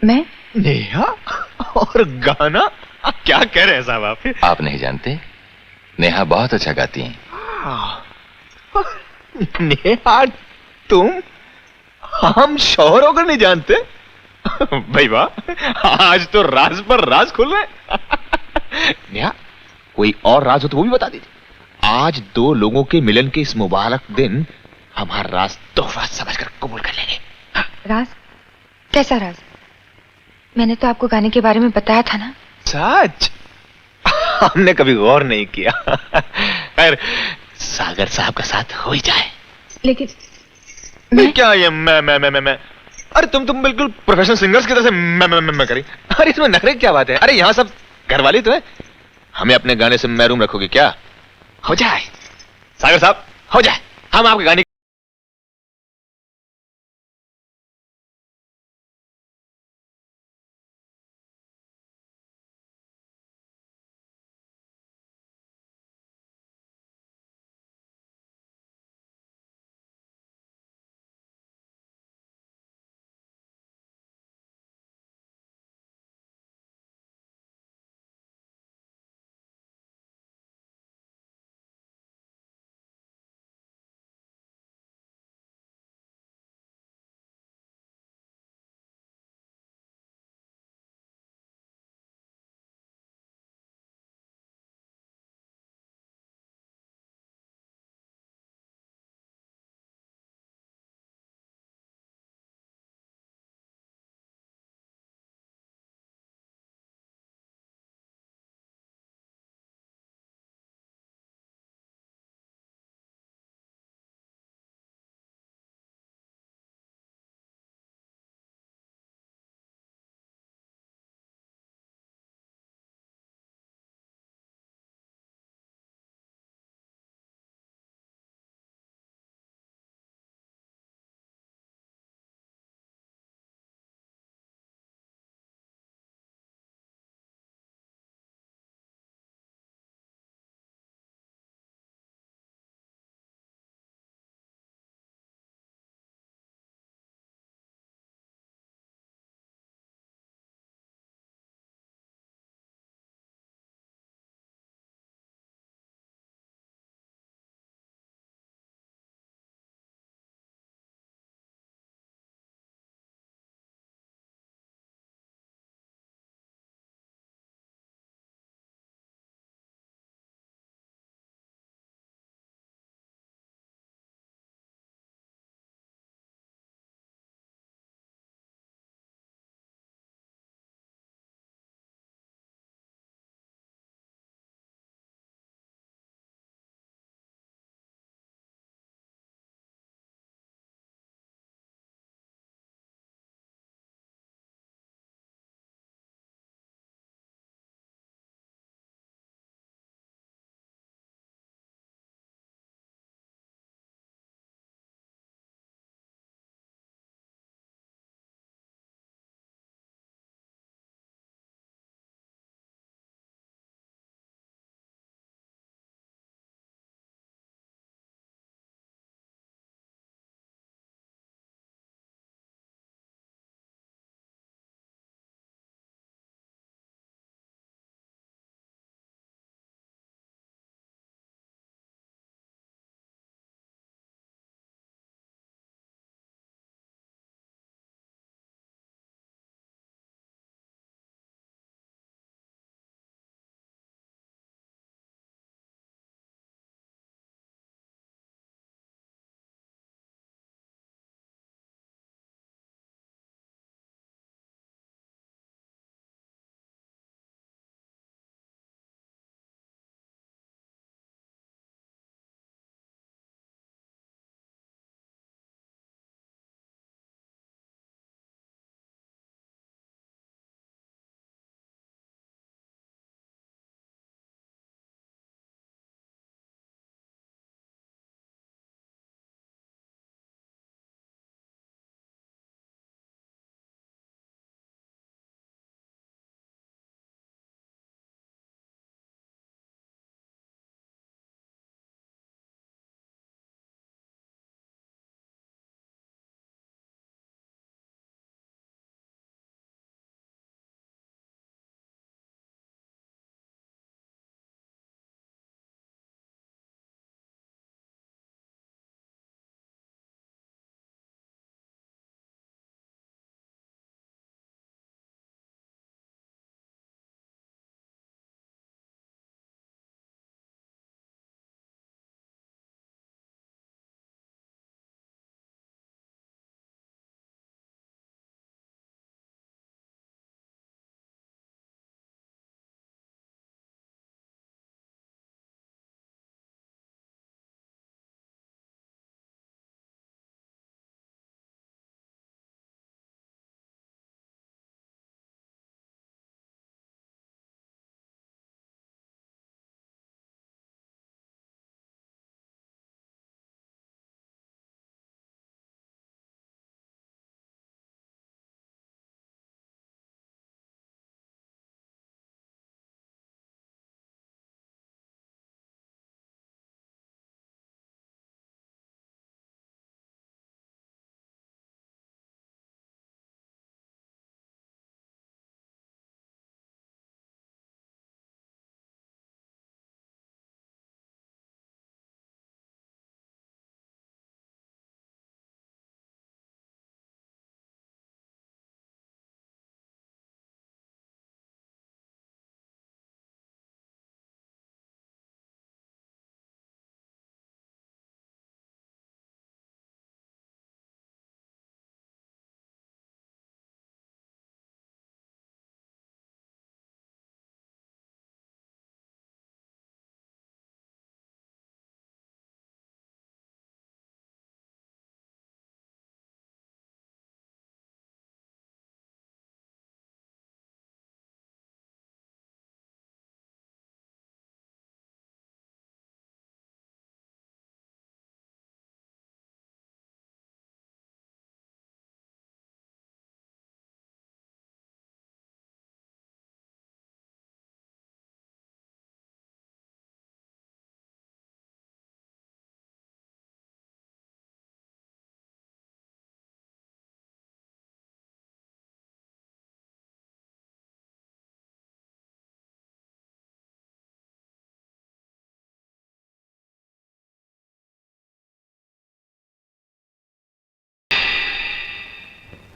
मैं? नेहा और गाना? क्या कह रहे हैं साहब आप? आप नहीं जानते, नेहा बहुत अच्छा गाती हैं। नेहा तुम? हम शौहर होकर नहीं जानते? भाई वाह, आज तो राज पर राज खुल रहे। नेहा, कोई और राज हो तो वो भी बता दीजिए। आज दो लोगों के मिलन के इस मुबारक दिन हमारा राज तोहफा समझकर कबूल कर लेंगे। राज? कैसा राज? मैंने तो आपको गाने के बारे में बताया था ना। सच? हमने कभी गौर नहीं किया। खैर, सागर साहब का साथ हो ही जाए। लेकिन क्या ये मैं अरे तुम बिल्कुल प्रोफेशनल सिंगर्स की तरह से मैं करी। अरे इसमें नखरे क्या बात है? अरे यहाँ सब घरवाली तो है। हमें अपने गाने से महरूम रखोगे क्या? हो जाए सागर साहब, हो जाए। हम आपके गाने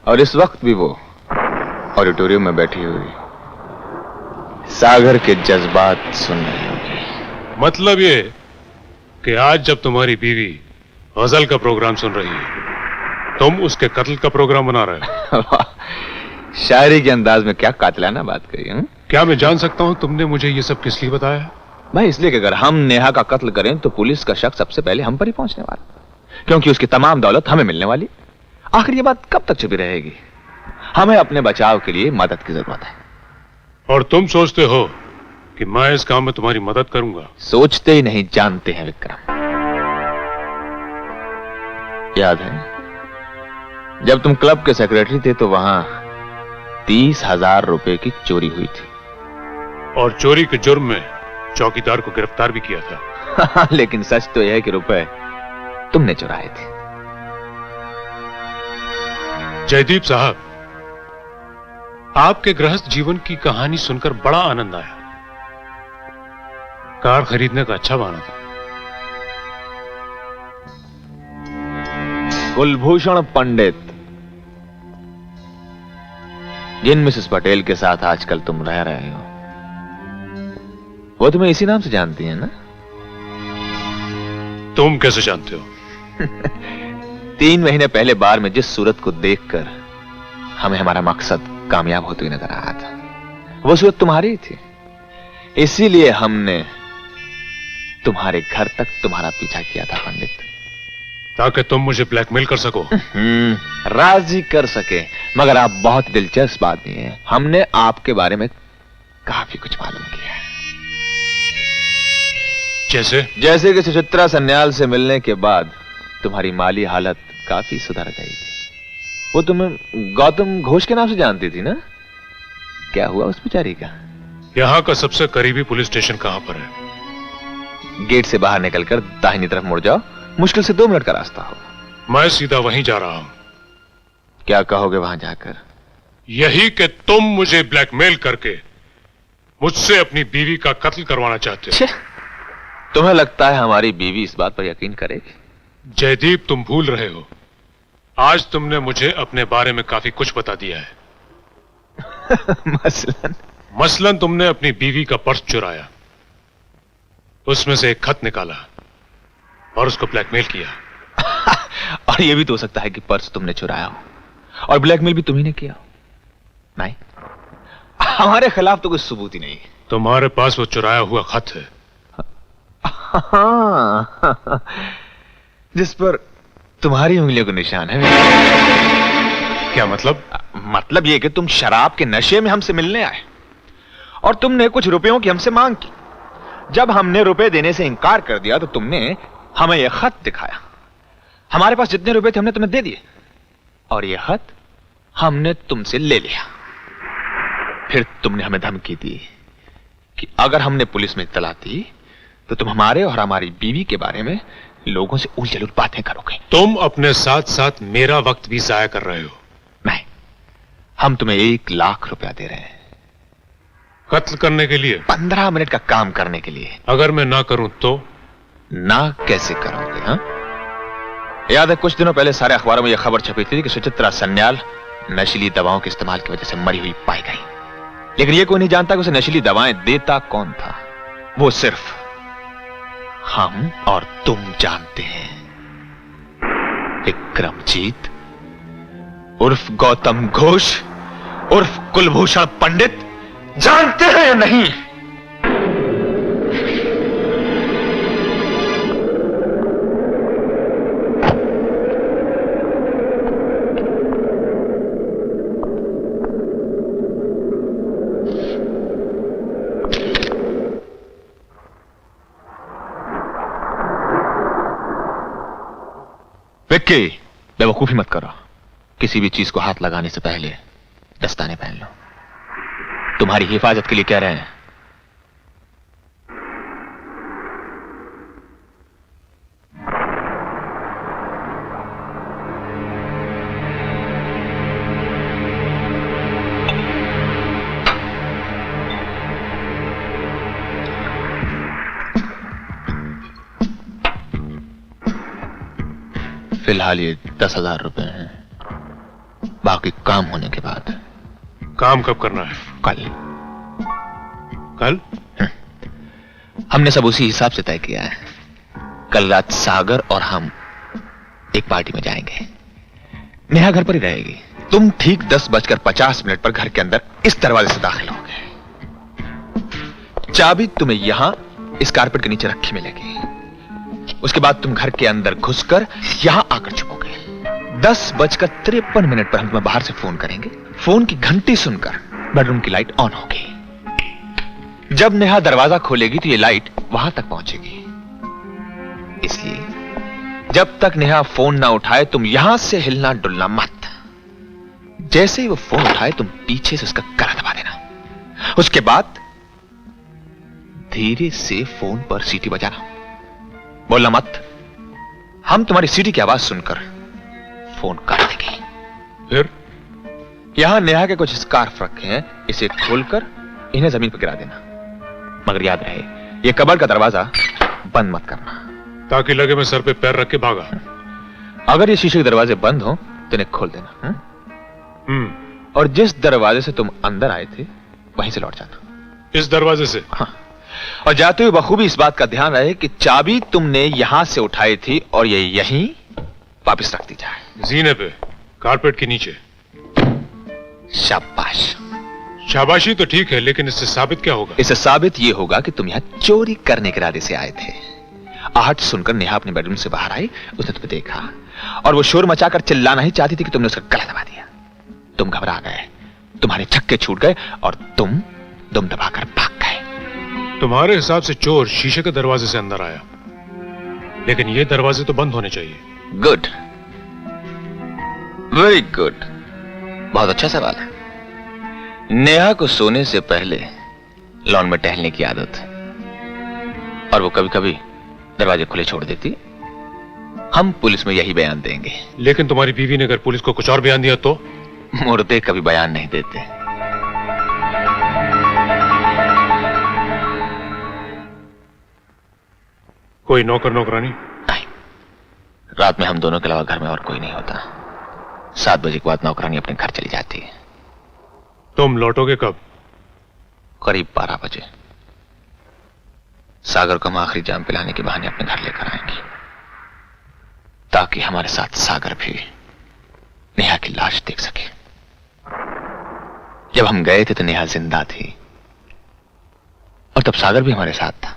और इस वक्त भी वो ऑडिटोरियम में बैठी हुई सागर के जज्बात सुन रही होगी। मतलब ये कि आज जब तुम्हारी बीवी गजल का प्रोग्राम सुन रही है, तुम उसके कत्ल का प्रोग्राम बना रहे हो। शायरी के अंदाज में क्या कातिलाना बात कही है? क्या मैं जान सकता हूं तुमने मुझे ये सब किस लिए बताया? भाई इसलिए कि अगर हम नेहा का कत्ल करें तो पुलिस का शक सबसे पहले हम पर ही पहुंचने वाला, क्योंकि उसकी तमाम दौलत हमें मिलने वाली। आखिर ये बात कब तक छुपी रहेगी? हमें अपने बचाव के लिए मदद की जरूरत है। और तुम सोचते हो कि मैं इस काम में तुम्हारी मदद करूंगा? सोचते ही नहीं, जानते हैं विक्रम। याद है जब तुम क्लब के सेक्रेटरी थे तो वहां 30,000 रुपए की चोरी हुई थी, और चोरी के जुर्म में चौकीदार को गिरफ्तार भी किया था। लेकिन सच तो यह है कि रुपए तुमने चुराए थे। जयदीप साहब, आपके गृहस्थ जीवन की कहानी सुनकर बड़ा आनंद आया। कार खरीदने का अच्छा बहाना था। कुलभूषण पंडित, जिन मिसेस पटेल के साथ आजकल तुम रह रहे हो, वो तुम्हें इसी नाम से जानती है ना? तुम कैसे जानते हो? 3 महीने पहले बार में जिस सूरत को देखकर हमें हमारा मकसद कामयाब होते हुए नजर आ रहा था, वो सूरत तुम्हारी ही थी। इसीलिए हमने तुम्हारे घर तक तुम्हारा पीछा किया था पंडित, ताकि तुम मुझे ब्लैकमेल कर सको। राजी कर सके। मगर आप बहुत दिलचस्प आदमी हैं। हमने आपके बारे में काफी कुछ मालूम किया है। जैसे कि सुचित्रा सन्याल से मिलने के बाद तुम्हारी माली हालत काफी सुधर गई थी। वो तुम्हें गौतम घोष के नाम से जानती थी ना? क्या हुआ उस बेचारी का? यहाँ का सबसे करीबी पुलिस स्टेशन कहाँ पर है? गेट से बाहर निकलकर दाहिनी तरफ मुड़ जाओ, मुश्किल से 2 मिनट का रास्ता हो। मैं सीधा वहीं जा रहा हूं। क्या कहोगे वहां जाकर? यही कि तुम मुझे ब्लैकमेल करके मुझसे अपनी बीवी का कत्ल करवाना चाहते हो। तुम्हें लगता है हमारी बीवी इस बात पर यकीन करेगी? जयदीप, तुम भूल रहे हो, आज तुमने मुझे अपने बारे में काफी कुछ बता दिया है। मसलन तुमने अपनी बीवी का पर्स चुराया, उसमें से एक खत निकाला और उसको ब्लैकमेल किया। और यह भी तो हो सकता है कि पर्स तुमने चुराया हो और ब्लैकमेल भी तुम्ही ने किया हो। नहीं, हमारे खिलाफ तो कोई सबूत ही नहीं। तुम्हारे पास वो चुराया हुआ खत है। जिस पर तुम्हारी उंगलियों का निशान है। क्या मतलब? मतलब यह कि तुम शराब के नशे में हमसे मिलने आए और तुमने कुछ रुपयों की हमसे मांग की। जब हमने रुपए देने से इनकार कर दिया तो तुमने हमें यह खत दिखाया। हमारे पास जितने रुपए थे हमने तुम्हें दे दिए और यह खत हमने तुमसे ले लिया। फिर तुमने हमें धमकी दी कि अगर हमने पुलिस में इत्तला दी तो तुम हमारे और हमारी बीवी के बारे में लोगों से उलझुल बातें करोगे। तुम अपने साथ साथ मेरा वक्त भी जाया कर रहे हो। नहीं, हम तुम्हें 1 लाख रुपया दे रहे हैं। कत्ल करने के लिए? 15 मिनट का काम करने के लिए। अगर मैं ना करूं तो? ना कैसे करोगे? हाँ, याद है कुछ दिनों पहले सारे अखबारों में यह खबर छपी थी कि सुचित्रा सन्याल नशीली दवाओं के इस्तेमाल की वजह से मरी हुई पाई गई। लेकिन यह कोई नहीं जानता कि उसे नशीली दवाएं देता कौन था। वो सिर्फ हम और तुम जानते हैं। विक्रमजीत उर्फ गौतम घोष उर्फ कुलभूषण पंडित जानते हैं या नहीं? विक्की, बेवकूफी मत करो। किसी भी चीज को हाथ लगाने से पहले दस्ताने पहन लो। तुम्हारी हिफाजत के लिए कह रहे हैं। फिलहाल ये 10,000 रुपए हैं। बाकी काम होने के बाद। काम कब करना है? कल। कल? हमने सब उसी हिसाब से तय किया है। कल रात सागर और हम एक पार्टी में जाएंगे। नेहा घर पर ही रहेगी। तुम ठीक 10:50 पर घर के अंदर इस दरवाजे से दाखिल होगे। चाबी तुम्हें यहां इस कारपेट के नीचे रखी मिलेगी। उसके बाद तुम घर के अंदर घुसकर यहां आकर छुपोगे। 10:53 पर हम तुम्हें बाहर से फोन करेंगे। फोन की घंटी सुनकर बेडरूम की लाइट ऑन होगी। जब नेहा दरवाजा खोलेगी तो ये लाइट वहां तक पहुंचेगी। इसलिए जब तक नेहा फोन ना उठाए तुम यहां से हिलना डुलना मत। जैसे ही वो फोन उठाए तुम पीछे से उसका गला दबा देना। उसके बाद धीरे से फोन पर सीटी बजाना। बोलना मत। हम तुम्हारी सीटी की आवाज सुनकर फोन काट देंगे। फिर यहां नेहा के कुछ स्कार्फ रखे हैं, इसे खोलकर इन्हें जमीन पर गिरा देना। मगर याद रहे यह कबर्ड का दरवाजा बंद मत करना, ताकि लगे मैं सर पे पैर रख के भागा। अगर ये शीशे के दरवाजे बंद हो तो इन्हें खोल देना। और जिस दरवाजे से तुम अंदर आए थे वहीं से लौट जाना। इस दरवाजे से? हाँ। और जाते हुए बखूबी इस बात का ध्यान रहे कि चाबी तुमने यहां से उठाई थी और ये यहीं वापस रख दी जाए। जीने पे, कारपेट के नीचे। शाबाश। शाबाशी तो ठीक है, लेकिन इससे साबित क्या होगा? इससे साबित यह होगा कि तुम यहां चोरी करने के इरादे से आए थे। आहट सुनकर नेहा अपने बेडरूम से बाहर आई। उसने तुम्हें देखा और वो शोर मचाकर चिल्लाना ही चाहती थी कि तुमने उसका गला दबा दिया। तुम घबरा गए, तुम्हारे छक्के छूट गए और तुम दम दबाकर भाग गए। तुम्हारे हिसाब से चोर शीशे के दरवाजे से अंदर आया, लेकिन ये दरवाजे तो बंद होने चाहिए। Good, very good. बहुत अच्छा सवाल है। नेहा को सोने से पहले लॉन में टहलने की आदत है और वो कभी कभी दरवाजे खुले छोड़ देती। हम पुलिस में यही बयान देंगे। लेकिन तुम्हारी बीवी ने अगर पुलिस को कुछ और बयान दिया तो? मुर्दे कभी बयान नहीं देते। कोई नौकर नौकरानी? नहीं, रात में हम दोनों के अलावा घर में और कोई नहीं होता। 7 बजे के बाद नौकरानी अपने घर चली जाती है। तुम लौटोगे कब? करीब 12 बजे। सागर को हम आखिरी जाम पिलाने के बहाने अपने घर लेकर आएंगे, ताकि हमारे साथ सागर भी नेहा की लाश देख सके। जब हम गए थे तो नेहा जिंदा थी और तब सागर भी हमारे साथ था।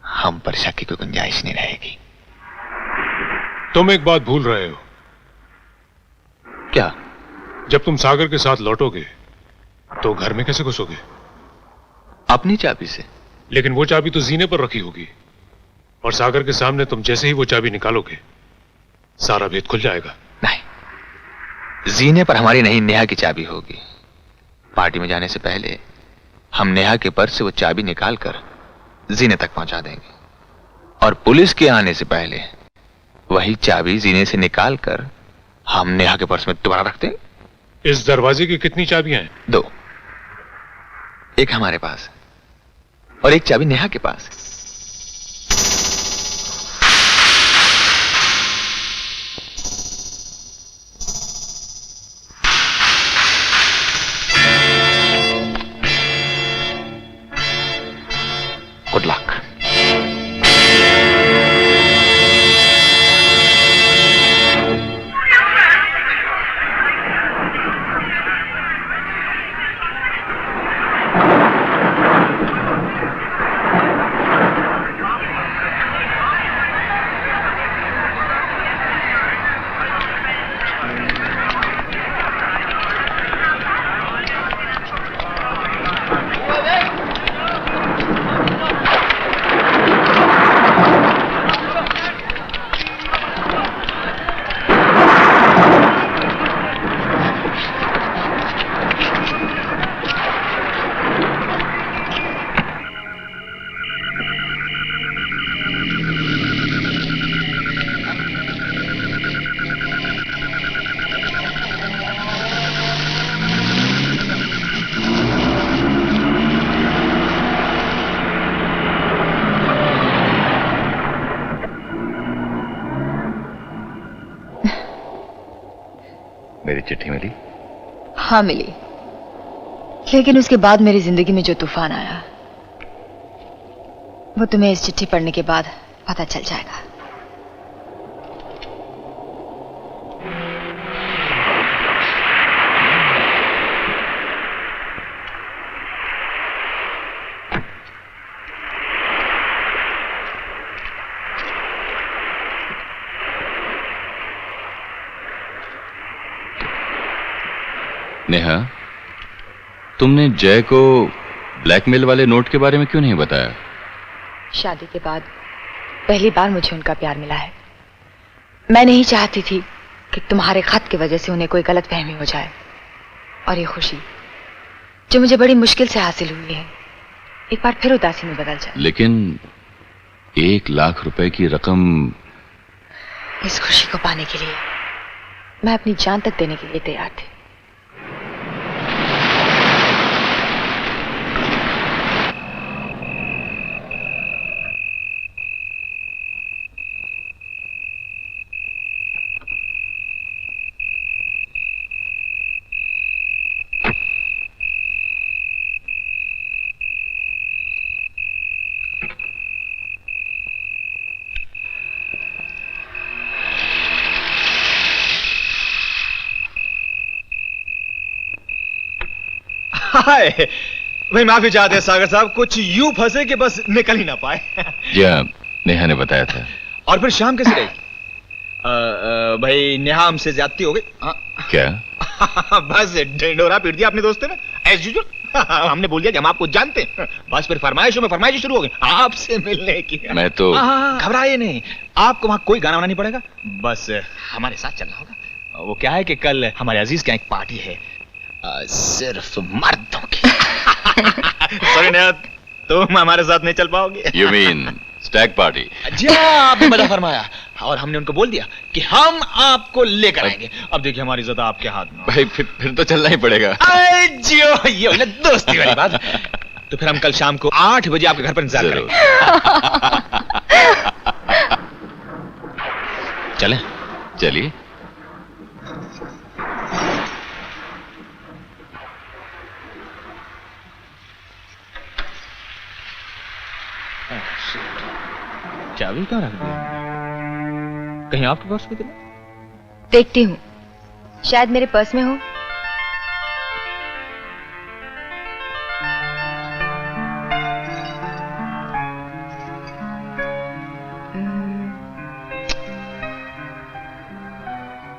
हम पर शक की कोई गुंजाइश नहीं रहेगी। तुम एक बात भूल रहे हो। क्या? जब तुम सागर के साथ लौटोगे तो घर में कैसे घुसोगे? अपनी चाबी से। लेकिन वो चाबी तो जीने पर रखी होगी और सागर के सामने तुम जैसे ही वो चाबी निकालोगे सारा भेद खुल जाएगा। नहीं, जीने पर हमारी नहीं नेहा की चाबी होगी। पार्टी में जाने से पहले हम नेहा के पर्स से वो चाबी निकालकर जीने तक पहुंचा देंगे और पुलिस के आने से पहले वही चाबी जीने से निकालकर हम नेहा के पर्स में दोबारा रख देंगे। इस दरवाजे की कितनी चाबियां हैं? 2। एक हमारे पास और एक चाबी नेहा के पास। Good luck. चिट्ठी मिली? हाँ मिली, लेकिन उसके बाद मेरी जिंदगी में जो तूफान आया वो तुम्हें इस चिट्ठी पढ़ने के बाद पता चल जाएगा। नेहा, तुमने जय को ब्लैकमेल वाले नोट के बारे में क्यों नहीं बताया? शादी के बाद पहली बार मुझे उनका प्यार मिला है। मैं नहीं चाहती थी कि तुम्हारे खत की वजह से उन्हें कोई गलतफहमी हो जाए, और ये खुशी जो मुझे बड़ी मुश्किल से हासिल हुई है एक बार फिर उदासी में बदल जाए। लेकिन 1 लाख रुपए की रकम। इस खुशी को पाने के लिए मैं अपनी जान तक देने के लिए तैयार थी। हाय भाई, माफी चाहते हैं सागर साहब, कुछ यूं फंसे कि बस निकल ही ना पाए। जी हाँ, नेहा ने बताया था। और फिर शाम कैसे रही? भाई नेहा हमसे ज्यादती हो गई। क्या? बस ढिंडोरा पीट दिया अपने दोस्तों ने एज यूजुअल। हमने बोल दिया कि हम आपको जानते हैं। बस फिर फरमाइशों में फरमाइश शुरू हो गई आपसे मिलने की। मैं तो घबराइए नहीं, आपको वहां कोई गाना वाना नहीं पड़ेगा, बस हमारे साथ चलना होगा। वो क्या है कि कल हमारे अजीज के यहाँ एक पार्टी है, सिर्फ मर्दों की। सॉरी नेहा, तुम हमारे साथ नहीं चल पाओगे। You mean stag party? जी हाँ, आपने मजा फरमाया। और हमने उनको बोल दिया कि हम आपको लेकर आएंगे। अब देखिए हमारी इज्जत आपके हाथ में। भाई फिर तो चलना ही पड़ेगा। जियो, ये हुई ना दोस्ती वाली बात। तो फिर हम कल शाम को 8 बजे आपके घर पर इंतजार करेंगे। चलें? चलिए। चाबी कहाँ रख दी? कहीं आपके पर्स में तो नहीं? देखती हूँ, शायद मेरे पर्स में हो।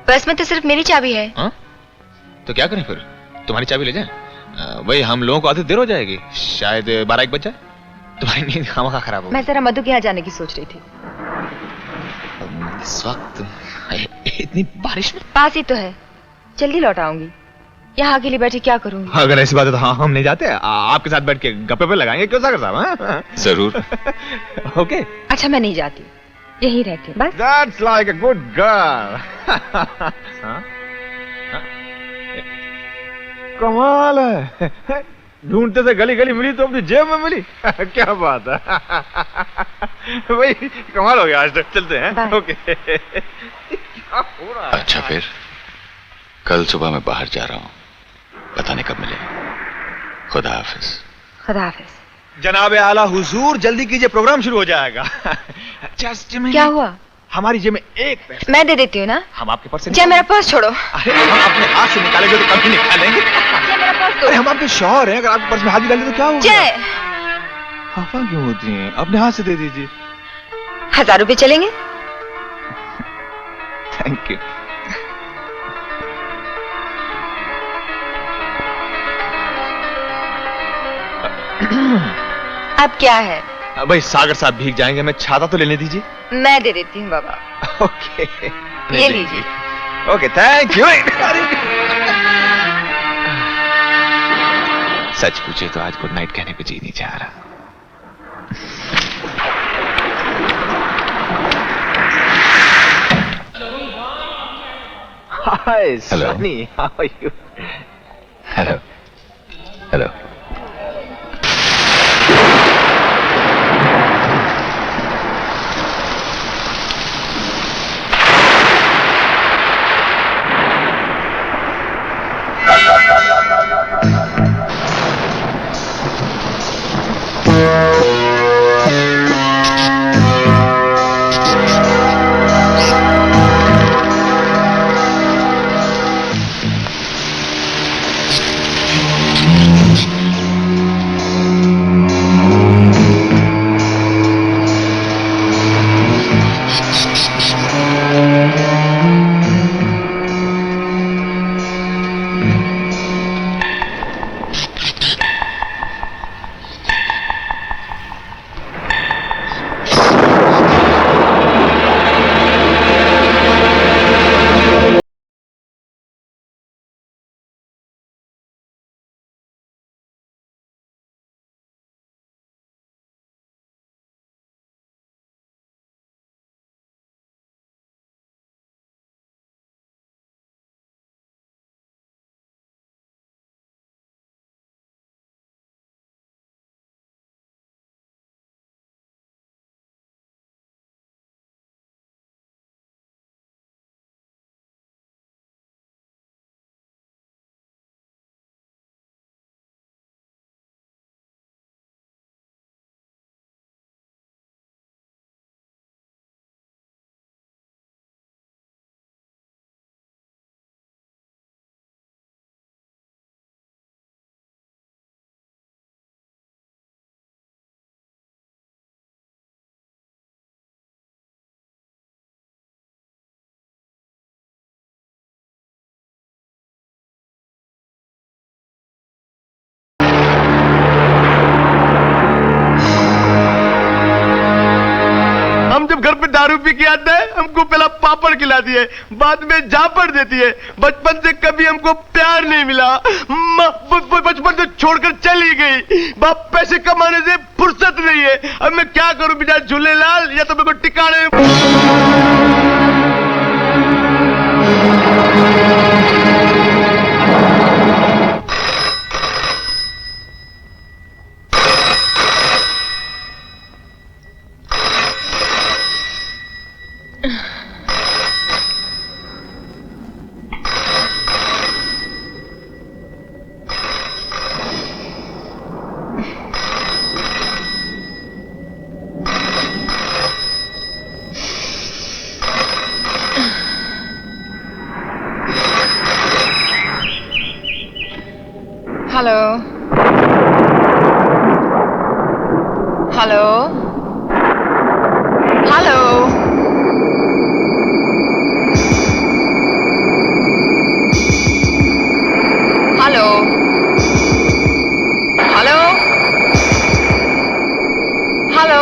पर्स में तो सिर्फ मेरी चाबी है। हाँ? तो क्या करें फिर? तुम्हारी चाबी ले जाएं? भाई हम लोगों को आधी देर हो जाएगी, शायद 12-1 बज जाए। तुम्हारी नींद खामखा खराब हो। मैं जरा मधु के यहाँ जाने की सोच रही थी। इस वक्त इतनी बारिश में? पास ही तो है, जल्दी लौट आऊंगी। यहाँ अकेली बैठी क्या करूंगी? अगर ऐसी बात है तो हाँ, हम नहीं जाते। आपके साथ बैठ के गप्पे पे लगाएंगे, क्यों सागर साहब? हाँ? जरूर। ओके। अच्छा मैं नहीं जाती, यहीं रहती हूँ बस। That's like a good girl. हाँ? कमाल है, ढूंढते से गली गली मिली तो अपनी जेब में मिली। क्या बात है भाई, कमाल हो गया आज तक। चलते हैं। ओके। क्या हो रहा है? अच्छा फिर कल सुबह मैं बाहर जा रहा हूँ, पता नहीं कब मिले। खुदा हाफिज। खुदा हाफिज। जनाब आला हुजूर, जल्दी कीजिए, प्रोग्राम शुरू हो जाएगा। क्या हुआ? हमारी जेब में एक पैसा। मैं दे देती हूँ ना। हम आपके पर्स से जय मेरा पर्स छोड़ो। अरे हम अपने हाथ से निकालेंगे तो कभी निकालेंगे। जय मेरा पर्स दो। अरे हम आपके शौहर हैं, अगर आपके पर्स में हाथ निकाले तो क्या होगा? जय। खफा क्यों होती हैं? अपने हाथ से दे दीजिए। 1000 रुपए चलेंगे? Thank you. अब क्या है? भाई सागर साहब भीग जाएंगे, मैं छाता तो लेने दीजिए। मैं दे देती हूँ बाबा। ओके, ये लीजिए। Okay, thank you. सच पूछे तो आज गुड नाइट कहने को जी नहीं चाह रहा। Hi Sunny, how are you? Hello hello. खिलाती है, बाद में झापड़ देती है। बचपन से कभी हमको प्यार नहीं मिला। माँ बचपन से छोड़कर चली गई। बाप पैसे कमाने से फुर्सत नहीं है। अब मैं क्या करूं बेटा झूलेलाल, या तो मेरे को टिकाने hello hello hello hello hello hello hello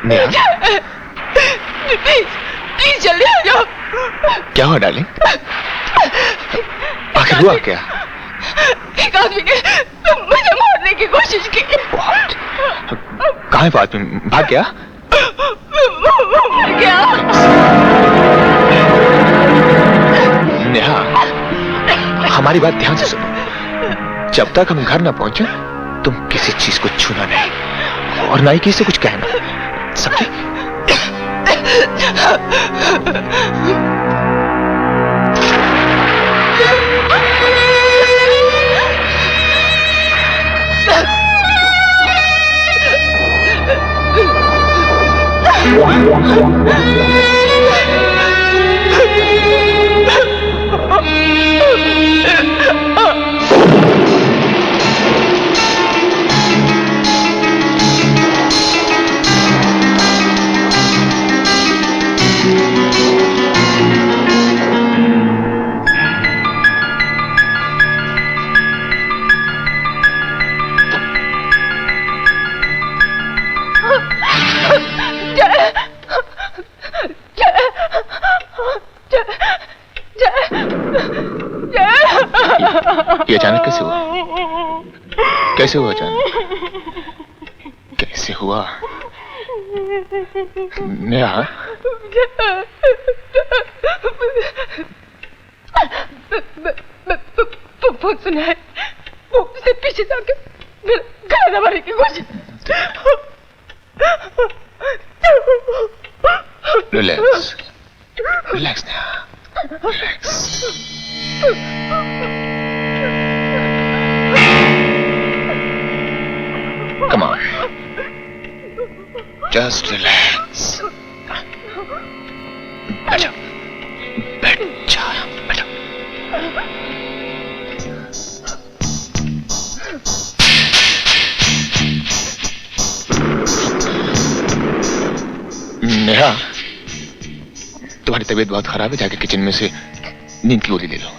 Neha, please जल्दी आ जाओ। क्या हुआ डार्लिंग? आखिर हुआ क्या? एक आदमी ने मुझे मारने की कोशिश की। कहाँ है वो आदमी? भाग गया? मर गया। नेहा, हमारी बात ध्यान से सुनो। जब तक हम घर ना पहुंचे तुम किसी चीज को छूना नहीं और ना ही किसी से कुछ कहना, समझे? ये अचानक कैसे हुआ? कैसे हुआ अचानक? कैसे हुआ? नेहा, फोन सुना है, वो उससे पीछे जाके मेरा गला दबाने की कोशिश। Relax relax Neha, relax. Come on. Just relax. बैठ जा, बैठ जा, बैठ जा। नेहा, तुम्हारी तबीयत बहुत खराब है, जाके किचन में से नींद की गोली ले लो।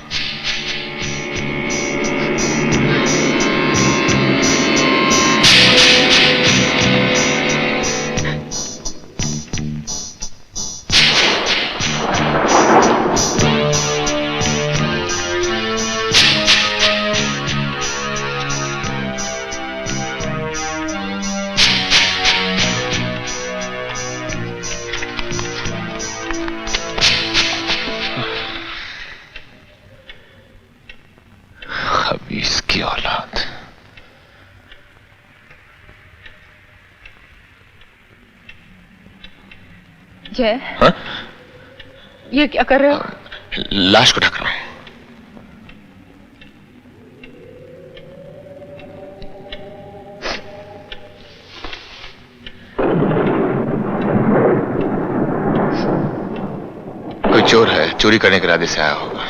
खबीस की औलाद। जय, हाँ? ये क्या कर रहे हो? लाश को ढक रहा हूं। कोई चोर है, चोरी करने के इरादे से आया होगा।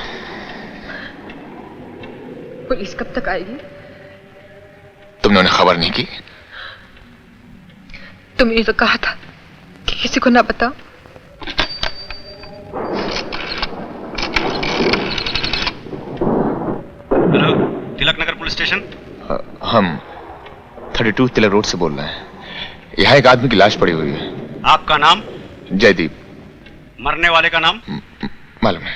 पुलिस कब तक आएगी? तुमने उन्हें खबर नहीं की? तुमने तो कहा था कि किसी को ना बताओ। Hello, Tilak Nagar police station. हम 32 तिलक रोड से बोल रहे हैं। यहाँ एक आदमी की लाश पड़ी हुई है। आपका नाम? जयदीप। मरने वाले का नाम? मालूम है।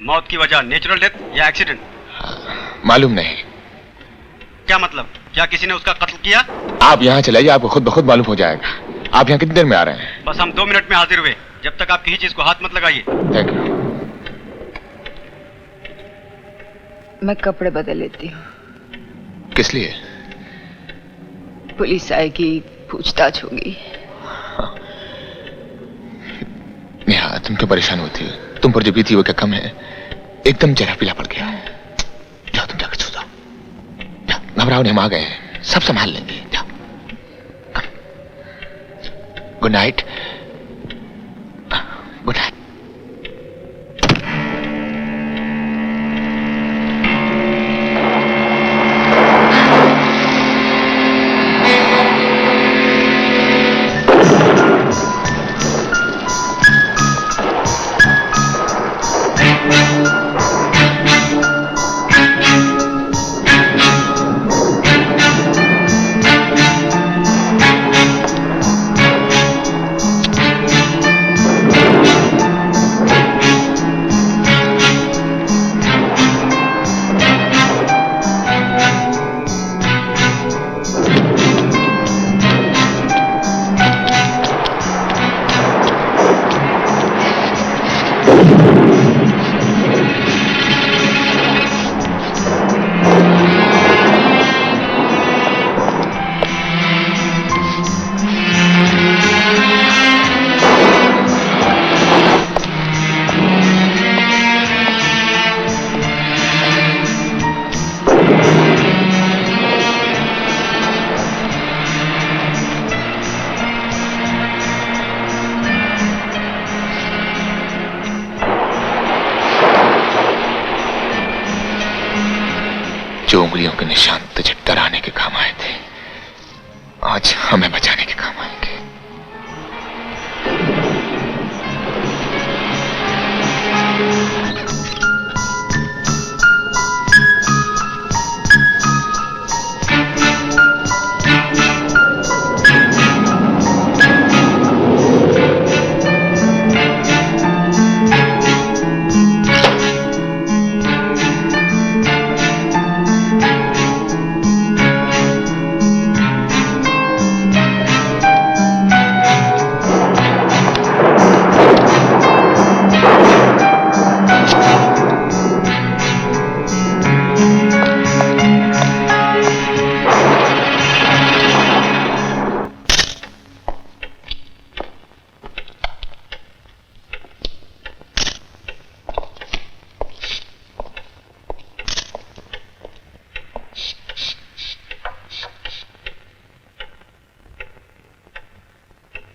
मौत की वजह नेचुरल डेथ या एक्सीडेंट? मालूम नहीं। क्या मतलब? क्या किसी ने उसका कत्ल किया? आप यहाँ चलाइए, आपको खुद ब खुद मालूम हो जाएगा। आप यहाँ कितनी देर में आ रहे हैं? बस हम 2 मिनट में हाजिर हुए। जब तक आप किसी चीज को हाथ मत लगाइए। Thank you. मैं कपड़े बदल लेती हूँ। किस लिए? पुलिस आएगी, पूछताछ होगी। नेहा, तुम क्यों परेशान होती हो? तुम पर जो बीती वो क्या कम है? एकदम चेहरा पीला पड़ गया। जाओ तुम जाकर सो जाओ। घबराओ नहीं, हम आ गए हैं, सब संभाल लेंगे। जाओ। Good night. Good night. जो उंगलियों के निशान तुझे डराने के काम आए थे, आज हमें बचाने के काम आएंगे।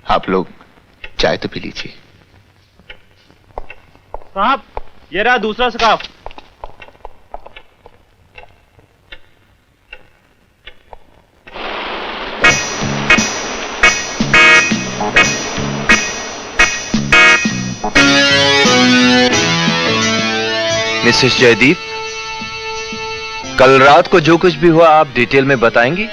आप लोग चाय तो पी लीजिए। साहब, ये रहा दूसरा स्कार्फ। मिसेस जयदीप, कल रात को जो कुछ भी हुआ आप डिटेल में बताएंगी?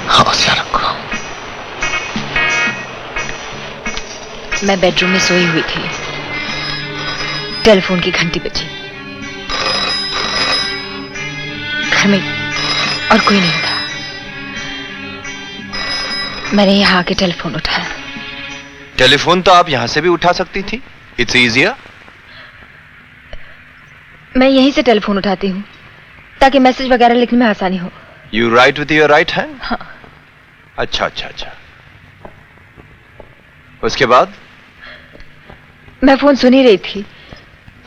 हौसला रखो। मैं बेडरूम में सोई हुई थी। टेलीफोन की घंटी बजी। घर में और कोई नहीं था। मैंने यहाँ आके टेलीफोन उठाया। टेलीफोन तो आप यहां से भी उठा सकती थी। It's easier. मैं यहीं से टेलीफोन उठाती हूँ ताकि मैसेज वगैरह लिखने में आसानी हो। You right with your right hand? हाँ। अच्छा अच्छा अच्छा। उसके बाद? मैं फोन सुन ही रही थी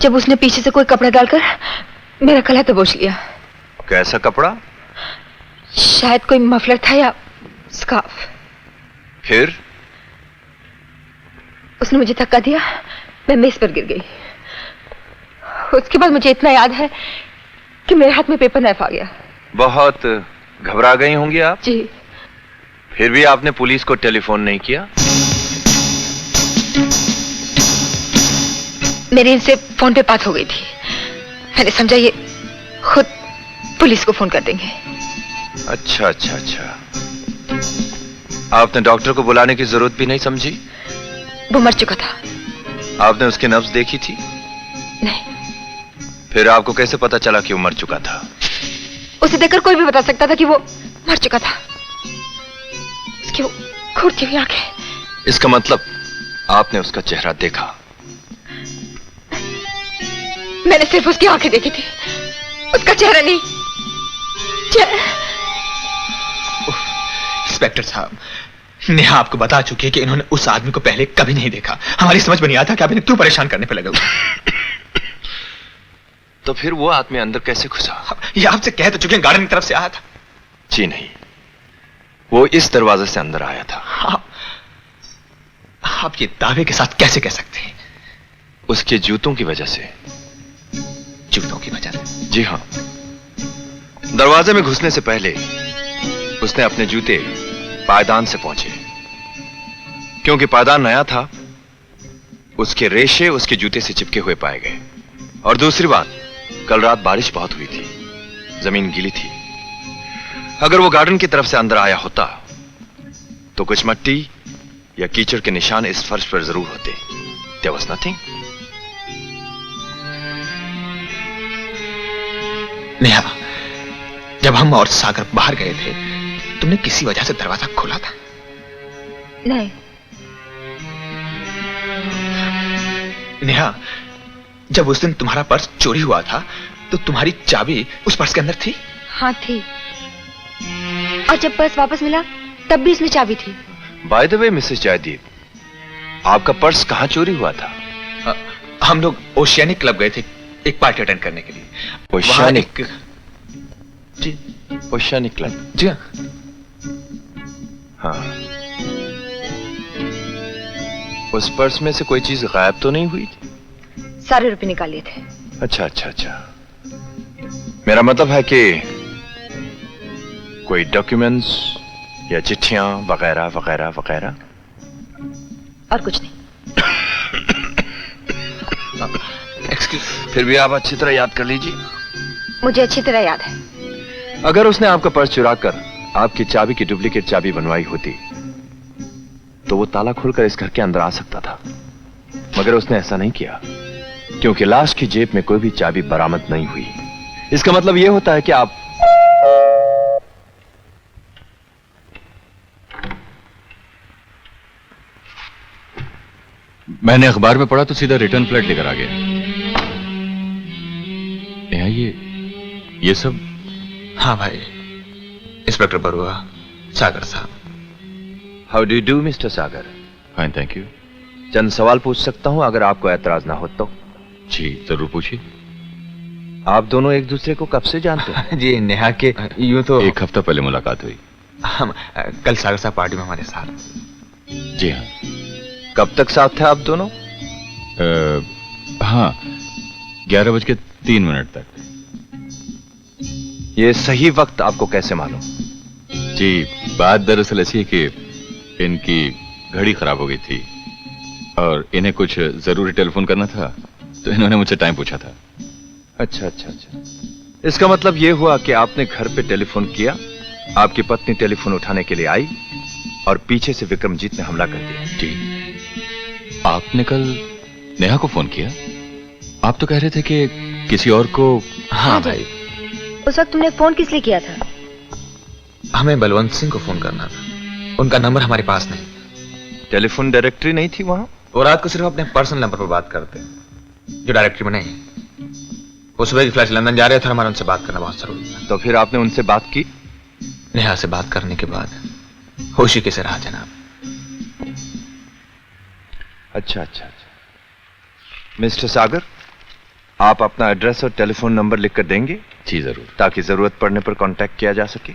जब उसने पीछे से कोई कपड़ा डालकर मेरा गला दबोच लिया। कैसा कपड़ा? शायद कोई मफलर था या स्कार्फ। फिर? उसने मुझे धक्का दिया, मैं मेज पर गिर गई। उसके बाद मुझे इतना याद है कि मेरे हाथ में पेपर नाइफ आ गया। बहुत घबरा गई होंगी आप। जी। फिर भी आपने पुलिस को टेलीफोन नहीं किया? मेरी इनसे फोन पे बात हो गई थी, मैंने समझा ये खुद पुलिस को फोन कर देंगे। अच्छा अच्छा अच्छा, आपने डॉक्टर को बुलाने की जरूरत भी नहीं समझी? वो मर चुका था। आपने उसकी नब्ज देखी थी? नहीं। फिर आपको कैसे पता चला कि वो मर चुका था? उसे देखकर कोई भी बता सकता था कि वो मर चुका था। उसकी वो घूरती हुई आंखें। इसका मतलब आपने उसका चेहरा देखा? मैंने सिर्फ उसकी आंखें देखी थी, उसका चेहरा नहीं। इंस्पेक्टर साहब, नेहा आपको बता चुकी है कि इन्होंने उस आदमी को पहले कभी नहीं देखा। हमारी समझ में नहीं आता कि आप इन्हें क्यों परेशान करने पे लगे हुए। तो फिर वो आदमी अंदर कैसे घुसा? ये आपसे कह तो चुके हैं, गार्डन की तरफ से आया था। जी नहीं, वो इस दरवाजे से अंदर आया था। आप ये दावे के साथ कैसे कह सकते हैं? उसके जूतों की वजह से। जूतों की वजह से? जी हां, दरवाजे में घुसने से पहले उसने अपने जूते पायदान से पहुंचे। क्योंकि पायदान नया था, उसके रेशे उसके जूते से चिपके हुए पाए गए। और दूसरी बात, कल रात बारिश बहुत हुई थी, जमीन गीली थी। अगर वो गार्डन की तरफ से अंदर आया होता तो कुछ मट्टी या कीचड़ के निशान इस फर्श पर जरूर होते। There was nothing. नेहा, जब हम और सागर बाहर गए थे, तुमने किसी वजह से दरवाजा खोला था? नहीं। नेहा, जब उस दिन तुम्हारा पर्स चोरी हुआ था तो तुम्हारी चाबी उस पर्स के अंदर थी? हाँ थी। और जब पर्स वापस मिला तब भी इसमें चाबी थी। By the way Mrs Jaydeep, आपका पर्स कहां चोरी हुआ था? हम लोग ओशियानिक क्लब गए थे एक पार्टी अटेंड करने के लिए। ओशियानिक? जी, ओशियानिक क्लब। जी हाँ। हाँ, उस पर्स में से कोई चीज गायब तो नहीं हुई थी? सारे रुपए निकाल लिए थे। अच्छा अच्छा अच्छा, मेरा मतलब है कि कोई डॉक्यूमेंट्स या चिट्ठियां वगैरह वगैरह वगैरह? और कुछ नहीं। एक्सक्यूज, फिर भी आप अच्छी तरह याद कर लीजिए। मुझे अच्छी तरह याद है। अगर उसने आपका पर्स चुरा कर आपकी चाबी की डुप्लीकेट चाबी बनवाई होती तो वो ताला खोलकर इस घर के अंदर आ सकता था, मगर उसने ऐसा नहीं किया क्योंकि लाश की जेब में कोई भी चाबी बरामद नहीं हुई। इसका मतलब यह होता है कि आप मैंने अखबार में पढ़ा तो सीधा रिटर्न फ्लाइट लेकर आ गया। ये सब? हाँ भाई, इंस्पेक्टर बरुआ, सागर साहब। How do do Mr Sagar? Fine, thank you. चंद सवाल पूछ सकता हूं अगर आपको ऐतराज ना हो तो? जी जरूर पूछिए। आप दोनों एक दूसरे को कब से जानते हैं? जी नेहा के यूं तो एक हफ्ता पहले मुलाकात हुई। हम कल सागर साहब पार्टी में हमारे साथ। जी हाँ। कब तक साथ थे आप दोनों? हाँ, 11:03 तक। ये सही वक्त आपको कैसे मालूम? जी, बात दरअसल ऐसी है कि इनकी घड़ी खराब हो गई थी और इन्हें कुछ जरूरी टेलीफोन करना था, तो इन्होंने मुझसे टाइम पूछा था। अच्छा अच्छा अच्छा, इसका मतलब यह हुआ कि आपने घर पे टेलीफोन किया, आपकी पत्नी टेलीफोन उठाने के लिए आई और पीछे से विक्रमजीत ने हमला कर दिया। जी, आपने कल नेहा को फोन किया? आप तो कह रहे थे कि किसी और को। हाँ भाई। उस वक्त तुमने फोन किस लिए किया था? हमें बलवंत सिंह को फोन करना था, उनका नंबर हमारे पास नहीं। टेलीफोन डायरेक्टरी नहीं थी वहां? वो रात को सिर्फ अपने पर्सनल नंबर पर बात करते हैं जो डायरेक्टरी में नहीं। वो सुबह की फ्लाइट लंदन जा रहे थे और हमारा उनसे बात करना बहुत जरूरी था। तो फिर आपने उनसे बात की? नेहा से बात करने के बाद होशी कैसे रहा जनाब। अच्छा अच्छा अच्छा, मिस्टर सागर, आप अपना एड्रेस और टेलीफोन नंबर लिखकर देंगे? जी जरूर, ताकि जरूरत पड़ने पर कांटेक्ट किया जा सके।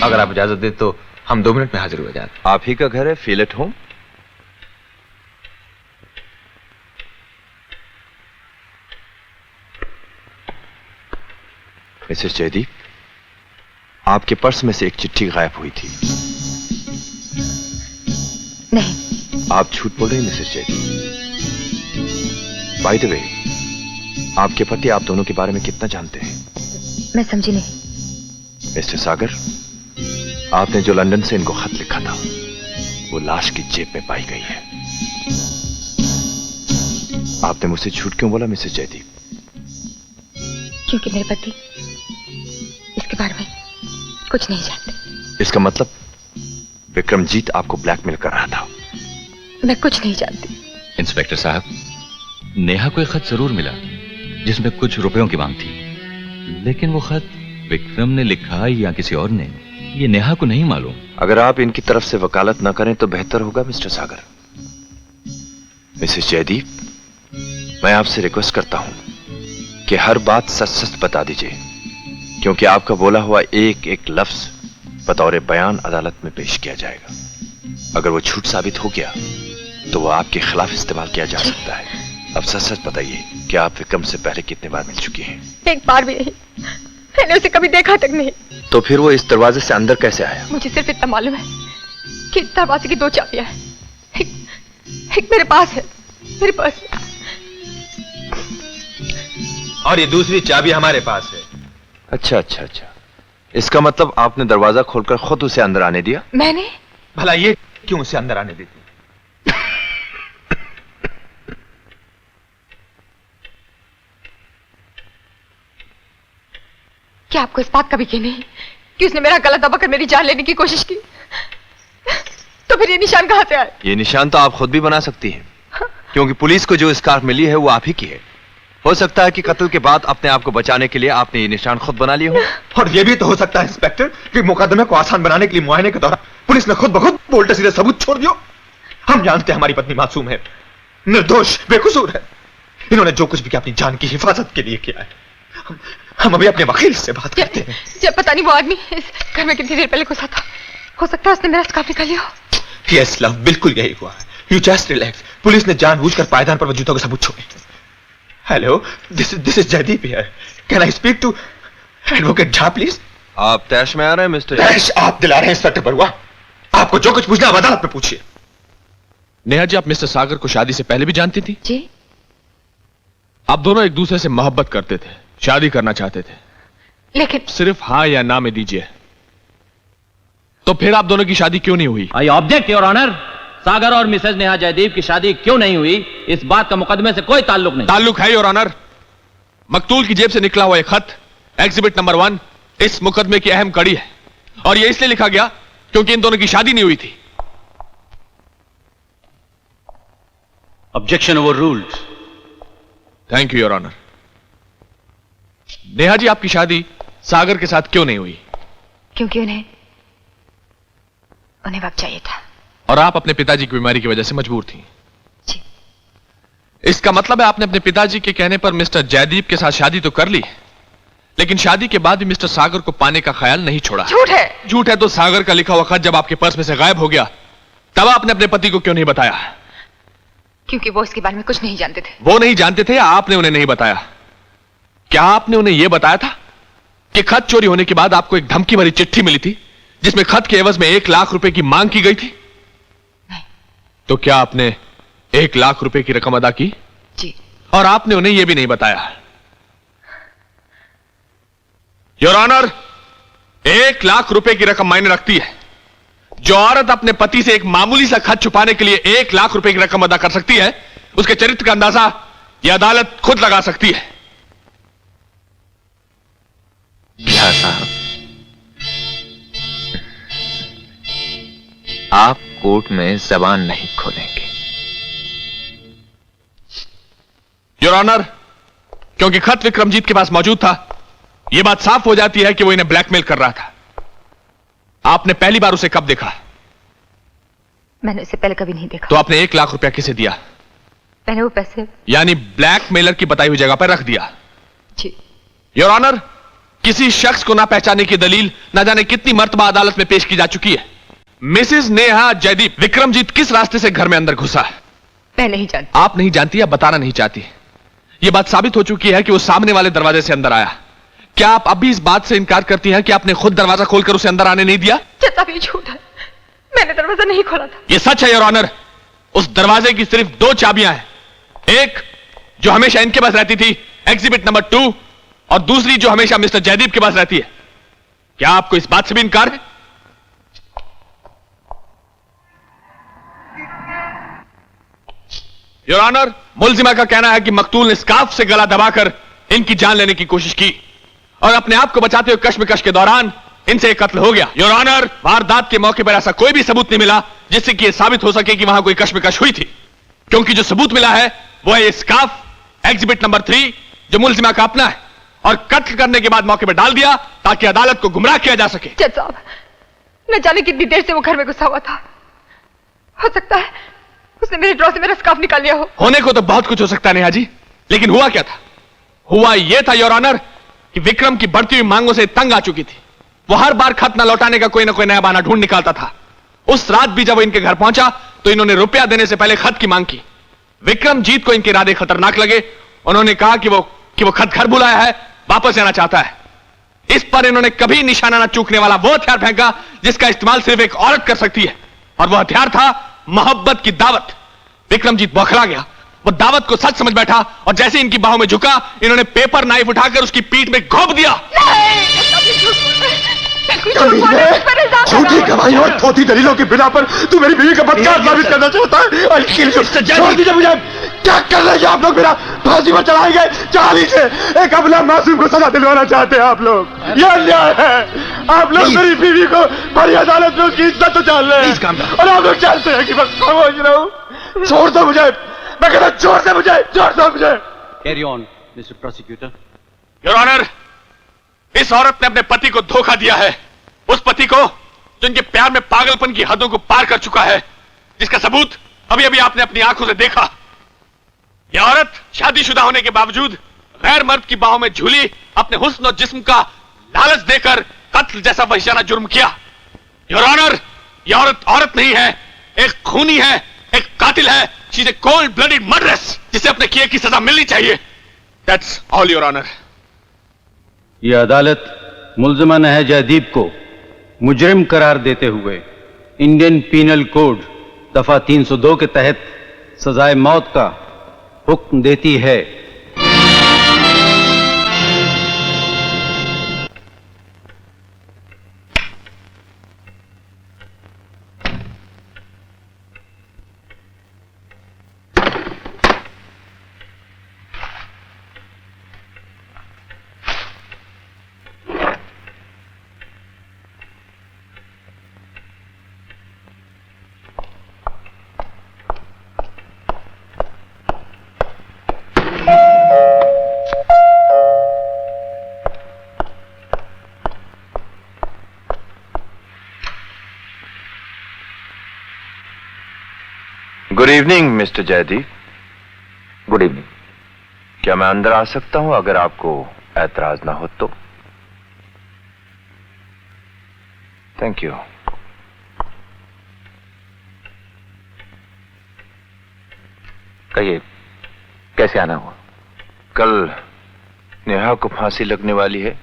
अगर आप इजाजत दे तो हम 2 मिनट में हाजिर हो जाते। आप ही का घर है, feel at home? Mrs Jaydeep, आपके पर्स में से एक चिट्ठी गायब हुई थी। नहीं। आप झूठ बोल रहे हैं Mrs Jaydeep. By the way, आपके पति आप दोनों के बारे में कितना जानते हैं? मैं समझी नहीं। मिस्टर सागर, आपने जो लंदन से इनको खत लिखा था वो लाश की जेब में पाई गई है। आपने मुझसे झूठ क्यों बोला मिसेस जयदीप? क्योंकि मेरे पति इसके बारे में कुछ नहीं जानते। इसका मतलब विक्रमजीत आपको ब्लैकमेल कर रहा था। मैं कुछ नहीं जानती। इंस्पेक्टर साहब, नेहा को एक खत जरूर मिला जिसमें कुछ रुपयों की मांग थी, लेकिन वो खत विक्रम ने लिखा या किसी और ने, ये नेहा को नहीं मालूम। अगर आप इनकी तरफ से वकालत ना करें तो बेहतर होगा मिस्टर सागर। मिसेस जयदीप, मैं आपसे रिक्वेस्ट करता हूं कि हर बात सच सच बता दीजिए, क्योंकि आपका बोला हुआ एक एक लफ्ज बतौर बयान अदालत में पेश किया जाएगा। अगर वो झूठ साबित हो गया तो वो आपके खिलाफ इस्तेमाल किया जा सकता है। अब सच सच बताइए कि आप विक्रम से पहले कितने बार मिल चुकी हैं? एक बार भी नहीं। मैंने उसे कभी देखा तक नहीं। तो फिर वो इस दरवाजे से अंदर कैसे आया? मुझे सिर्फ इतना मालूम है कि दरवाजे की 2 चाबियां हैं। एक मेरे पास है, मेरे पास। और ये दूसरी चाबी हमारे पास है। अच्छा अच्छा अच्छा, इसका मतलब आपने दरवाजा खोलकर खुद उसे अंदर आने दिया? मैंने? भला ये क्यों उसे अंदर आने देती? क्या आपको इस बात का भी यकीन नहीं कि उसने मेरा गला दबाकर मेरी जान लेने की कोशिश की? तो फिर ये निशान कहां से आए? ये निशान तो आप खुद भी बना सकती हैं, क्योंकि पुलिस को जो स्कार्फ मिली है वो आप ही की है। हो सकता है कि कत्ल के बाद अपने आप को बचाने के लिए आपने ये निशान खुद बना लिए हो। और ये भी तो हो सकता है इंस्पेक्टर कि मुकदमे को आसान बनाने के लिए मुआयने के दौरान पुलिस ने खुद ब खुद उल्टे सीधे सबूत छोड़ दियो। हम जानते हैं हमारी पत्नी मासूम है, निर्दोष, बेकसूर है। इन्होंने जो कुछ भी किया अपनी जान की हिफाजत के लिए किया है। हम अभी अपने वकील से बात करते हैं। जब पता नहीं वो आदमी इस घर में कितनी देर पहले घुसा था। हो सकता है उसने मेरा स्कार्फ निकाल लिया हो। यस लव, बिल्कुल यही हुआ है। You just relax. पुलिस ने जानबूझकर पायदान पर वजूदों के सबूत छोड़े। Hello, this is Jaydeep here. Can I speak to advocate Jha please? आप तैश में आ रहे हैं मिस्टर? तैश आप दिला रहे हैं इंस्पेक्टर बरुआ। आपको जो कुछ पूछना है अदालत में पूछिए। नेहा जी, आप मिस्टर सागर को शादी से पहले भी जानती थी? जी। आप दोनों एक दूसरे से मोहब्बत करते थे, शादी करना चाहते थे, लेकिन सिर्फ हाँ या ना में दीजिए। तो फिर आप दोनों की शादी क्यों नहीं हुई? I object your honour. Sagar और मिसेज नेहा जयदीप की शादी क्यों नहीं हुई, इस बात का मुकदमे से कोई ताल्लुक नहीं। ताल्लुक है योर ऑनर। मकतूल की जेब से निकला हुआ एक खत, एग्जिबिट नंबर 1, इस मुकदमे की अहम कड़ी है। और यह इसलिए लिखा गया क्योंकि इन दोनों की शादी नहीं हुई थी। Objection overruled. Thank you your honour. Neha ji, आपकी शादी सागर के साथ क्यों नहीं हुई? क्योंकि उन्हें वक्त चाहिए था। और आप अपने पिताजी की बीमारी की वजह से मजबूर थी। जी। इसका मतलब है आपने अपने पिताजी के कहने पर मिस्टर जयदीप के साथ शादी तो कर ली, लेकिन शादी के बाद भी मिस्टर सागर को पाने का ख्याल नहीं छोड़ा। झूठ है। झूठ है तो सागर का लिखा हुआ खत जब आपके पर्स में से गायब हो गया तब आपने अपने पति को क्यों नहीं बताया? क्योंकि वो इसके बारे में कुछ नहीं जानते थे। वो नहीं जानते थे या आपने उन्हें नहीं बताया? क्या आपने उन्हें यह बताया था कि खत चोरी होने के बाद आपको एक धमकी भरी चिट्ठी मिली थी जिसमें खत के एवज में 1 लाख रुपए की मांग की गई थी? नहीं। तो क्या आपने 1 लाख रुपए की रकम अदा की? जी। और आपने उन्हें यह भी नहीं बताया? योर ऑनर, 1 लाख रुपए की रकम मायने रखती है। जो औरत अपने पति से एक मामूली सा खत छुपाने के लिए 1 लाख रुपए की रकम अदा कर सकती है, उसके चरित्र का अंदाजा यह अदालत खुद लगा सकती है। झा साहब, आप कोर्ट में जबान नहीं खोलेंगे। योर ऑनर, क्योंकि खत विक्रमजीत के पास मौजूद था, यह बात साफ हो जाती है कि वो इन्हें ब्लैकमेल कर रहा था। आपने पहली बार उसे कब देखा? मैंने उसे पहले कभी नहीं देखा। तो आपने 1 लाख रुपया किसे दिया? मैंने वो पैसे यानी ब्लैकमेलर की बताई हुई जगह पर रख दिया। जी। योर ऑनर, किसी शख्स को ना पहचाने की दलील ना जाने कितनी मर्तबा अदालत में पेश की जा चुकी है। मिसेस नेहा जयदीप, विक्रमजीत किस रास्ते से घर में अंदर घुसा? मैं नहीं जानती। आप नहीं जानती या बताना नहीं चाहती? यह बात साबित हो चुकी है कि वो सामने वाले दरवाजे से अंदर आया। क्या आप अभी इस बात से इनकार करती हैं कि आपने खुद दरवाजा खोलकर उसे अंदर आने नहीं दिया? जज साहब, ये झूठ है। मैंने दरवाजा नहीं खोला था। ये सच है योर ऑनर। उस दरवाजे की सिर्फ 2 चाबियां हैं। एक जो हमेशा इनके पास रहती थी, एग्जिबिट नंबर 2, और दूसरी जो हमेशा मिस्टर जयदीप के पास रहती है। क्या आपको इस बात से भी इनकार है? योर ऑनर, मुलजिमा का कहना है कि मकतूल ने स्कार्फ से गला दबाकर इनकी जान लेने की कोशिश की और अपने आप को बचाते हुए कश्मकश के दौरान इनसे कत्ल हो गया। योर ऑनर, वारदात के मौके पर ऐसा कोई भी सबूत नहीं मिला जिससे कि यह साबित हो सके कि वहां कोई कश्मकश हुई थी, क्योंकि जो सबूत मिला है वो है ये स्कार्फ, एग्जिबिट नंबर 3, जो मुलजिमा का अपना है और कत्ल करने के बाद मौके पर डाल दिया ताकि अदालत को गुमराह किया जा सके। जज साहब, न जाने कितनी देर से वो घर में घुसा हुआ था। हो सकता है उसने मेरे ड्रॉ से मेरा स्कार्फ निकाल लिया हो। होने को तो बहुत कुछ हो सकता है नेहा जी, लेकिन हुआ क्या था? हुआ यह था योर ऑनर कि विक्रम की बढ़ती हुई मांगों से तंग आ चुकी थी। वो हर बार खत न लौटाने का कोई ना कोई नया बहाना ढूंढ निकालता था। उस रात भी जब वो इनके घर पहुंचा तो इन्होंने रुपया देने से पहले खत की मांग की। विक्रमजीत को इनके इरादे खतरनाक लगे। उन्होंने कहा कि वो खत घर बुलाया है, वापस जाना चाहता है। इस पर इन्होंने कभी निशाना न चूकने वाला वो हथियार फेंका जिसका इस्तेमाल सिर्फ एक औरत कर सकती है, और वह हथियार था मोहब्बत की दावत। विक्रमजीत बौखला गया। वो दावत को सच समझ बैठा और जैसे इनकी बाहों में झुका, इन्होंने पेपर नाइफ उठाकर उसकी पीठ में घोंप दिया। झूठी कमाई और थोथी दलीलों की बिना पर तू मेरी बीवी का बदकार साबित करना चाहता है। छोड़ दीजिए मुझे। क्या कर रहे हैं आप लोग? मेरा फांसी पर चढ़ाएंगे? चाली से एक अबला मासूम को सजा दिलवाना चाहते हैं आप लोग। यह अन्याय है। आप लोग मेरी बीवी को बड़ी अदालत में उसकी इज्जत उछाल रहे हैं और आप लोग चाहते हैं कि मैं खामोश रहूं। छोड़ दो मुझे, मैं कहता छोड़ दो मुझे, छोड़ दो मुझे। Carry on Mr prosecutor. Your honour, इस औरत ने अपने पति को धोखा दिया है, उस पति को जो इनके प्यार में पागलपन की हदों को पार कर चुका है, जिसका सबूत अभी अभी आपने अपनी आंखों से देखा। यह औरत शादीशुदा होने के बावजूद गैर मर्द की बाहों में झूली अपने हुस्न और जिस्म का लालच देकर कत्ल जैसा वहशाना जुर्म किया। योर ऑनर, यह औरत औरत नहीं है, एक खूनी है, एक कातिल है। She is a cold blooded murderess, जिसे अपने किए की सजा मिलनी चाहिए। That's all your honour. यह अदालत मुल्जिमा नेहा जयदीप को मुजरिम करार देते हुए इंडियन पीनल कोड दफा 302 के तहत सजाए मौत का हुक्म देती है। Good evening Mr Jaydeep. Good evening. क्या मैं अंदर आ सकता हूं अगर आपको ऐतराज ना हो तो? Thank you. कहिए, कैसे आना हुआ? कल नेहा को फांसी लगने वाली है,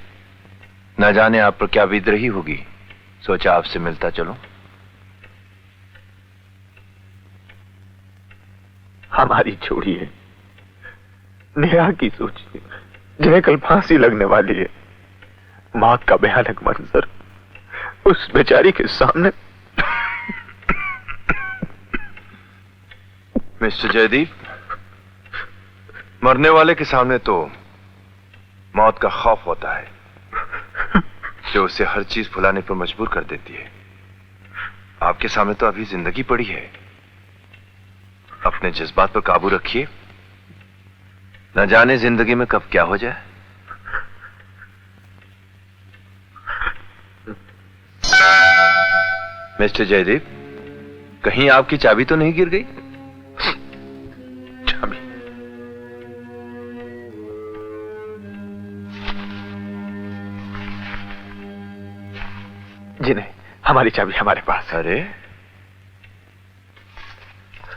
न जाने आप पर क्या बीत रही होगी, सोचा आपसे मिलता चलूं। हमारी छोड़िए, नेहा की सोचिए, जिन्हें कल फांसी लगने वाली है। मौत का भयानक मंजर उस बेचारी के सामने। मिस्टर जयदीप, मरने वाले के सामने तो मौत का खौफ होता है, जो उसे हर चीज भुलाने पर मजबूर कर देती है। आपके सामने तो अभी जिंदगी पड़ी है। अपने जज्बात पर काबू रखिए, न जाने जिंदगी में कब क्या हो जाए। मिस्टर जयदीप, कहीं आपकी चाबी तो नहीं गिर गई? चाबी? जी नहीं, हमारी चाबी हमारे पास। अरे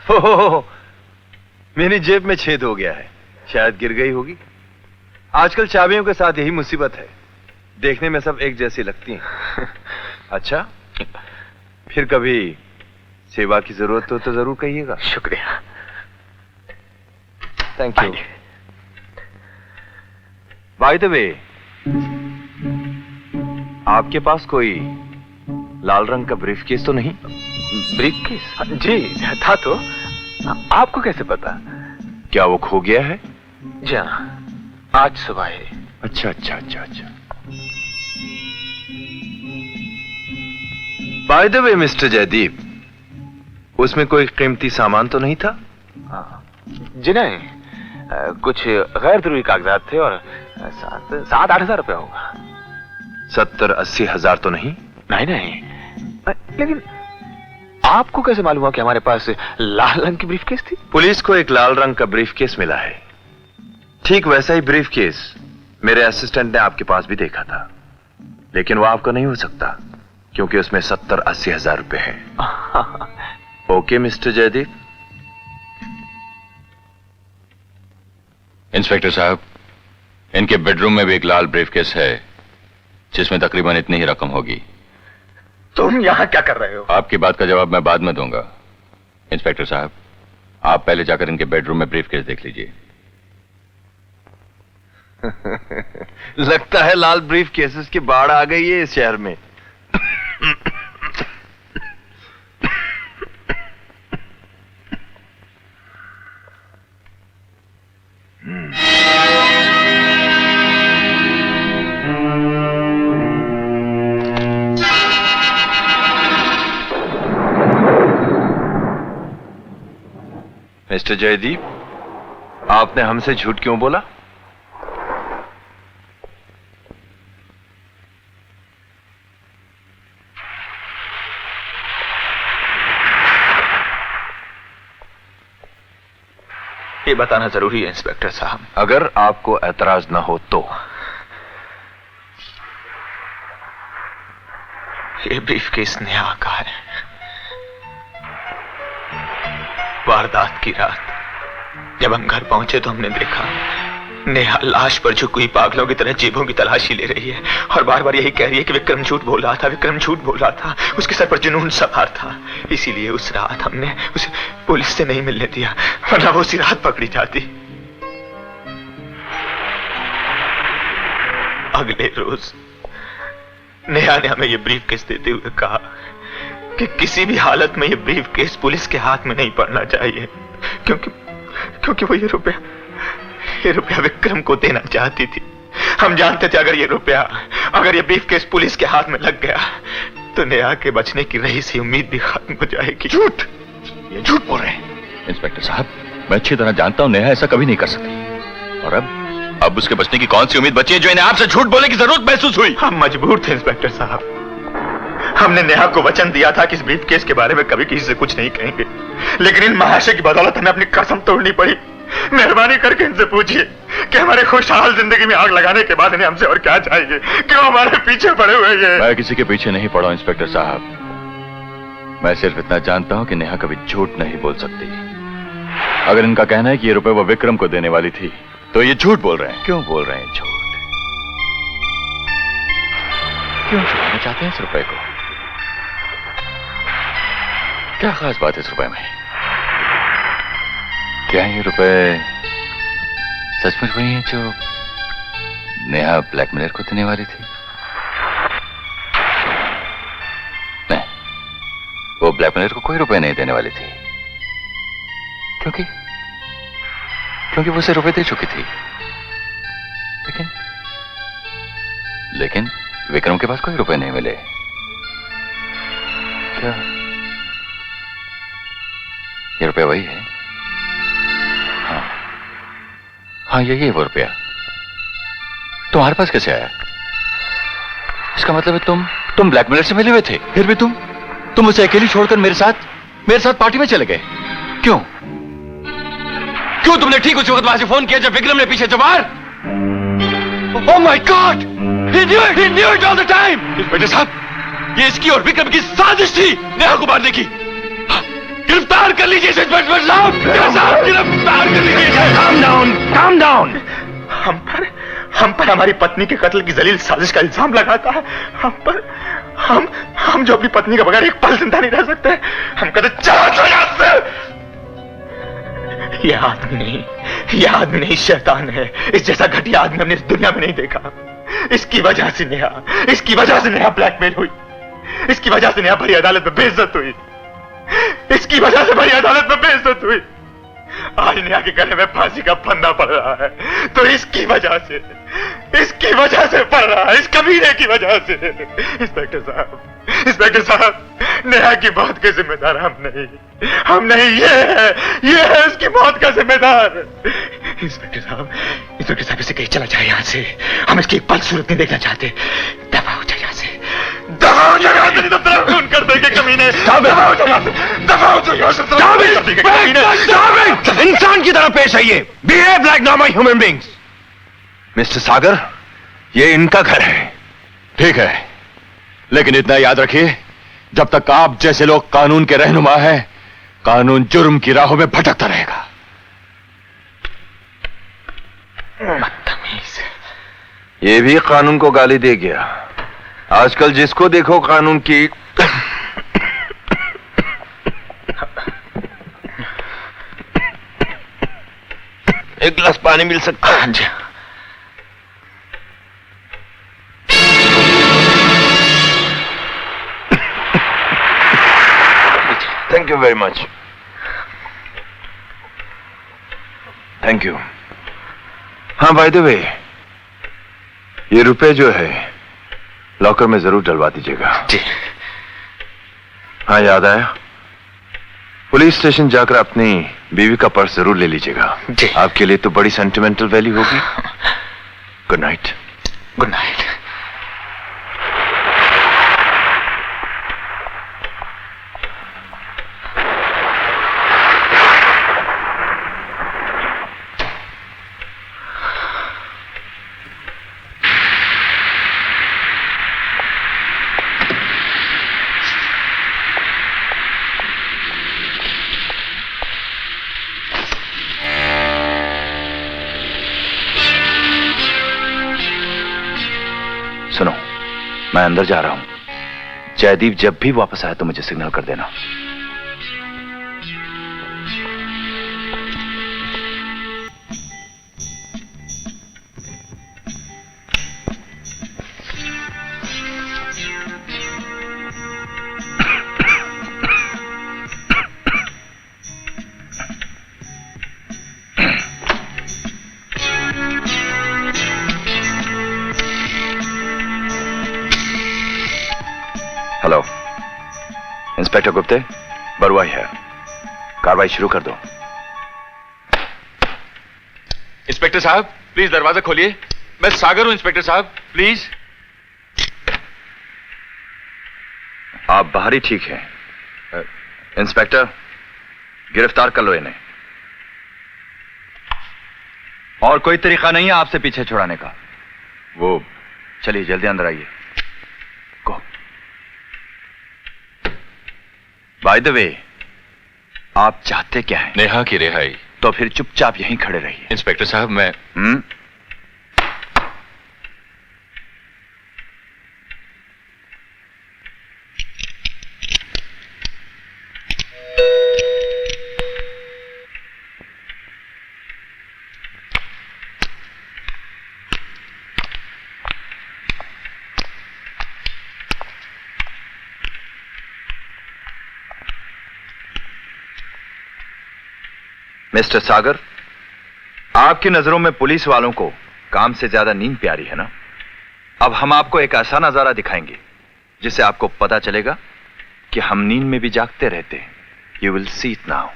हो, मेरी जेब में छेद हो गया है, शायद गिर गई होगी। आजकल चाबियों के साथ यही मुसीबत है, देखने में सब एक जैसी लगती हैं। अच्छा, फिर कभी सेवा की जरूरत हो तो जरूर कहिएगा। शुक्रिया। Thank you. Bye the way, आपके पास कोई लाल रंग का ब्रीफकेस तो नहीं? ब्रीफकेस? जी था तो। आपको कैसे पता? क्या वो खो गया है? जी हाँ, आज सुबह है। अच्छा अच्छा अच्छा अच्छा। By the way Mr Jaydeep, उसमें कोई कीमती सामान तो नहीं था? जी नहीं, कुछ गैर जरूरी कागजात थे और 7-8 हजार रुपया होगा। 70-80 हजार तो नहीं? नहीं नहीं, लेकिन आपको कैसे मालूम हुआ कि हमारे पास लाल रंग की ब्रीफकेस थी? पुलिस को एक लाल रंग का ब्रीफकेस मिला है। ठीक वैसा ही ब्रीफकेस मेरे असिस्टेंट ने आपके पास भी देखा था, लेकिन वो आपका नहीं हो सकता क्योंकि उसमें 70-80 हजार रुपए हैं। Okay mister Jaideep. इंस्पेक्टर साहब, इनके बेडरूम में भी एक लाल ब्रीफकेस है जिसमें तकरीबन इतनी ही रकम होगी। तुम यहां क्या कर रहे हो? आपकी बात का जवाब मैं बाद में दूंगा। इंस्पेक्टर साहब, आप पहले जाकर इनके बेडरूम में ब्रीफकेस देख लीजिए। लगता है लाल ब्रीफकेसेस की बाढ़ आ गई है इस शहर में। मिस्टर जयदीप, आपने हमसे झूठ क्यों बोला? ये बताना जरूरी है इंस्पेक्टर साहब। अगर आपको एतराज न हो तो। ये ब्रीफकेस नेहा का है। वारदात की रात जब हम घर पहुंचे तो हमने देखा नेहा लाश पर झुकी हुई पागलों की तरह जेबों की तलाशी ले रही है और बार बार यही कह रही है कि विक्रम झूठ बोल रहा था, विक्रम झूठ बोल रहा था। उसके सर पर जुनून सवार था, इसीलिए उस रात हमने उसे पुलिस से नहीं मिलने दिया, वरना वो उसी रात पकड़ी जाती। अगले रोज नेहा ने हमें ये ब्रीफकेस देते हुए कहा कि किसी भी हालत में ये ब्रीफकेस पुलिस के हाथ में नहीं पड़ना चाहिए, क्योंकि वो ये रुपया विक्रम को देना चाहती थी। हम जानते थे अगर ये ब्रीफकेस पुलिस के हाथ में लग गया तो नेहा के बचने की रही सी उम्मीद भी खत्म हो जाएगी। झूठ, ये झूठ बोल रहे हैं। इंस्पेक्टर साहब, मैं अच्छी तरह जानता हूं नेहा ऐसा कभी नहीं कर सकती। और अब उसके बचने की कौन सी उम्मीद बची है जो इन्हें आपसे झूठ बोलने की जरूरत महसूस हुई? हम मजबूर थे इंस्पेक्टर साहब। हमने नेहा को वचन दिया था कि इस ब्रीफकेस के बारे में कभी किसी से कुछ नहीं कहेंगे, लेकिन इन महाशय की बदौलत हमें अपनी कसम तोड़नी पड़ी। मेहरबानी करके इनसे पूछिए कि हमारे खुशहाल जिंदगी में आग लगाने के बाद इन्हें हमसे और क्या चाहिए, क्यों हमारे पीछे पड़े हुए हैं? मैं किसी के पीछे नहीं पड़ा इंस्पेक्टर साहब। मैं सिर्फ इतना जानता हूं कि नेहा कभी झूठ नहीं बोल सकती। अगर इनका कहना है कि ये रुपए वो विक्रम को देने वाली थी तो ये झूठ बोल रहे हैं। क्यों बोल रहे हैं झूठ? क्यों छुपाना चाहते हैं इस रुपए को? क्या खास बात है इस रुपए में? क्या ये रुपए सचमुच वही है जो नेहा ब्लैकमेलर को देने वाली थी? नहीं, वो ब्लैकमेलर को कोई रुपए नहीं देने वाली थी, क्योंकि वो उसे रुपए दे चुकी थी। लेकिन विक्रम के पास कोई रुपए नहीं मिले। क्या ये रुपया वही है? हाँ, यही है वो रुपया। तुम्हारे पास कैसे आया? इसका मतलब है तुम ब्लैकमेलर से मिले हुए थे, फिर भी तुम उसे अकेली छोड़कर मेरे साथ पार्टी में चले गए। क्यों तुमने ठीक उसी वक्त वहां से फोन किया जब विक्रम ने पीछे जवार? Oh my God, he knew it all the time। Inspector साहब, ये इसकी और विक्रम की साजिश थी नेहा को मारने की। गिरफ्तार कर लीजिए इंस्पेक्टर साहब, गिरफ्तार कर लीजिए। Calm down। हम पर हमारी पत्नी के कत्ल की जलील साजिश का इल्जाम लगाता है। हम पर हम जो अपनी पत्नी के बगैर एक पल जिंदा नहीं रह सकते, हम कहते चला यहाँ से। यह आदमी नहीं शैतान है। इस जैसा घटिया आदमी हमने इस दुनिया में नहीं देखा। इसकी वजह से नेहा ब्लैकमेल हुई। इसकी वजह से नेहा भरी अदालत में बेइज्जत हुई। आज नेहा के गले में फांसी का फंदा पड़ रहा है तो इसकी वजह से पड़ रहा है, इस कमीने की वजह से। इंस्पेक्टर साहब, नेहा की मौत के जिम्मेदार हम नहीं, ये है उसकी मौत का जिम्मेदार। इंस्पेक्टर साहब इसे कहीं चला जाए यहाँ से। हम इसकी एक पल सूरत नहीं देखना चाहते। दफा हो जाए यहाँ से, नहीं तो तेरा खून कर देंगे कमीने। इंसान की तरह पेश आइए। Behave like normal human beings. Mr Sagar, ये इनका घर है। ठीक है, लेकिन इतना याद रखिए, जब तक आप जैसे लोग कानून के रहनुमा हैं, कानून जुर्म की राहों में भटकता रहेगा। बदतमीज। ये भी कानून को गाली दे गया। आजकल जिसको देखो कानून की एक गिलास पानी मिल सकता है? हाँ जी। Thank you very much. Thank you. हाँ, बाय द वे, ये रुपए जो है लॉकर में जरूर डलवा दीजिएगा। जी। हाँ, याद आया, पुलिस स्टेशन जाकर अपनी बीवी का पर्स जरूर ले लीजिएगा। जी। आपके लिए तो बड़ी सेंटिमेंटल वैल्यू होगी। Good night. Good night. सुनो, मैं अंदर जा रहा हूं। जयदीप जब भी वापस आए तो मुझे सिग्नल कर देना। हेलो, इंस्पेक्टर गुप्ते, बरुआ है। कार्रवाई शुरू कर दो। इंस्पेक्टर साहब, प्लीज दरवाजा खोलिए। मैं सागर हूं इंस्पेक्टर साहब, प्लीज। आप बाहर ही ठीक हैं। इंस्पेक्टर, गिरफ्तार कर लो इन्हें। और कोई तरीका नहीं है आपसे पीछे छुड़ाने का। वो चलिए, जल्दी अंदर आइए। गो। बाय द वे, आप चाहते क्या हैं? नेहा की रिहाई। तो फिर चुपचाप यहीं खड़े रहिए। इंस्पेक्टर साहब, मैं मिस्टर सागर, आपकी नजरों में पुलिस वालों को काम से ज्यादा नींद प्यारी है ना? अब हम आपको एक ऐसा नजारा दिखाएंगे जिससे आपको पता चलेगा कि हम नींद में भी जागते रहते हैं। You will see it now.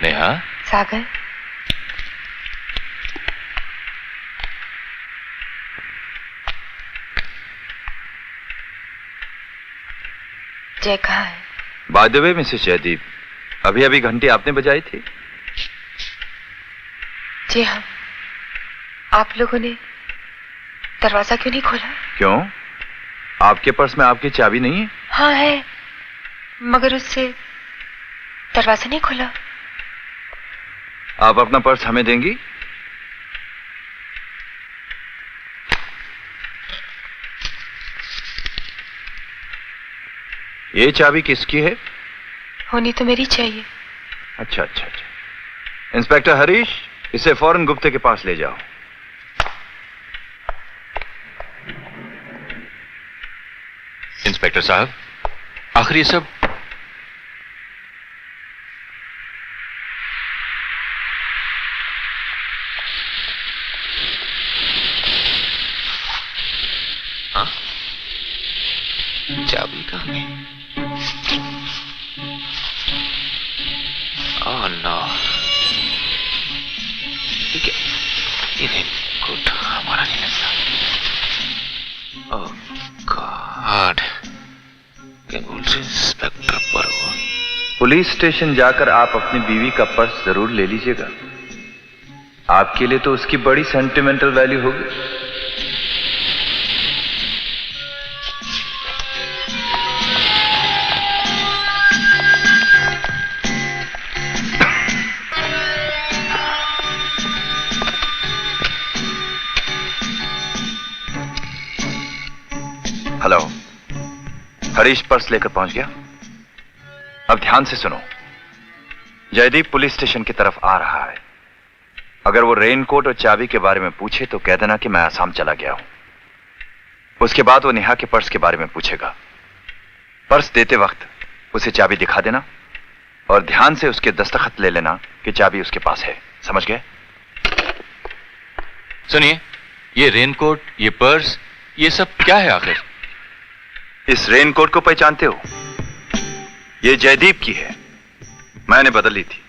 Neha, Sagar, Jai कहाँ है? By the way Mrs Jaydeep, अभी अभी घंटी आपने बजाई थी? जी हाँ। आप लोगों ने दरवाजा क्यों नहीं खोला? क्यों? आपके पर्स में आपकी चाबी नहीं है? हाँ है, मगर उससे दरवाजा नहीं खुला। आप अपना पर्स हमें देंगी? ये चाबी किसकी है? होनी तो मेरी चाहिए। अच्छा अच्छा अच्छा। इंस्पेक्टर हरीश, इसे फौरन गुप्ते के पास ले जाओ। इंस्पेक्टर साहब, आखिर ये सब चाबी कहाँ गई? ओह नो, ठीक है, ये रेनकोट हमारा नहीं लगता। ओह गॉड, क्या बोल रहे इंस्पेक्टर परवा? पुलिस स्टेशन जाकर आप अपनी बीवी का पर्स जरूर ले लीजिएगा। आपके लिए तो उसकी बड़ी सेंटिमेंटल वैल्यू होगी। हेलो, हरीश पर्स लेकर पहुंच गया? अब ध्यान से सुनो। जयदीप पुलिस स्टेशन की तरफ आ रहा है। अगर वो रेनकोट और चाबी के बारे में पूछे तो कह देना कि मैं आसाम चला गया हूं। उसके बाद वो नेहा के पर्स के बारे में पूछेगा। पर्स देते वक्त उसे चाबी दिखा देना और ध्यान से उसके दस्तखत ले लेना कि चाबी उसके पास है। समझ गए? सुनिए, ये रेनकोट, ये पर्स, ये सब क्या है आखिर? इस रेनकोट को पहचानते हो? ये जयदीप की है, मैंने बदली थी।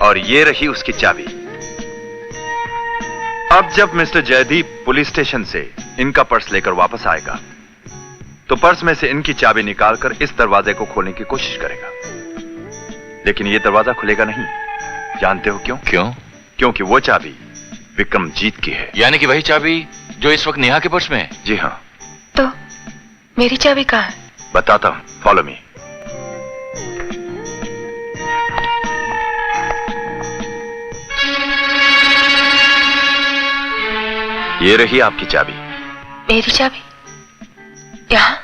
और ये रही उसकी चाबी। अब जब मिस्टर जयदीप पुलिस स्टेशन से इनका पर्स लेकर वापस आएगा तो पर्स में से इनकी चाबी निकालकर इस दरवाजे को खोलने की कोशिश करेगा, लेकिन यह दरवाजा खुलेगा नहीं। जानते हो क्यों? क्यों? क्योंकि वो चाबी विक्रमजीत की है। यानी कि वही चाबी जो इस वक्त नेहा के पर्स में है? जी हां। तो मेरी चाबी कहां है? बताता हूं, फॉलो मी। ये रही आपकी चाबी। मेरी चाबी यहां?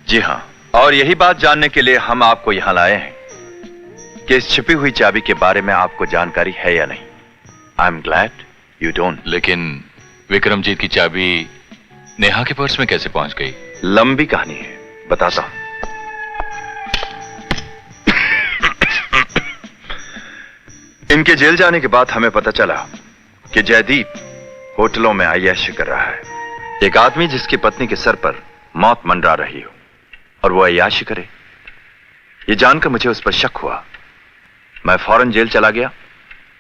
जी हां, और यही बात जानने के लिए हम आपको यहां लाए हैं कि इस छिपी हुई चाबी के बारे में आपको जानकारी है या नहीं। I am glad you don't. लेकिन विक्रमजीत की चाबी नेहा के पर्स में कैसे पहुंच गई? लंबी कहानी है, बताता हूं। इनके जेल जाने के बाद हमें पता चला कि जयदीप होटलों में अय्याशी कर रहा है। एक आदमी जिसकी पत्नी के सर पर मौत मंडरा रही हो और वो अय्याशी करे, ये जानकर मुझे उस पर शक हुआ। मैं फौरन जेल चला गया,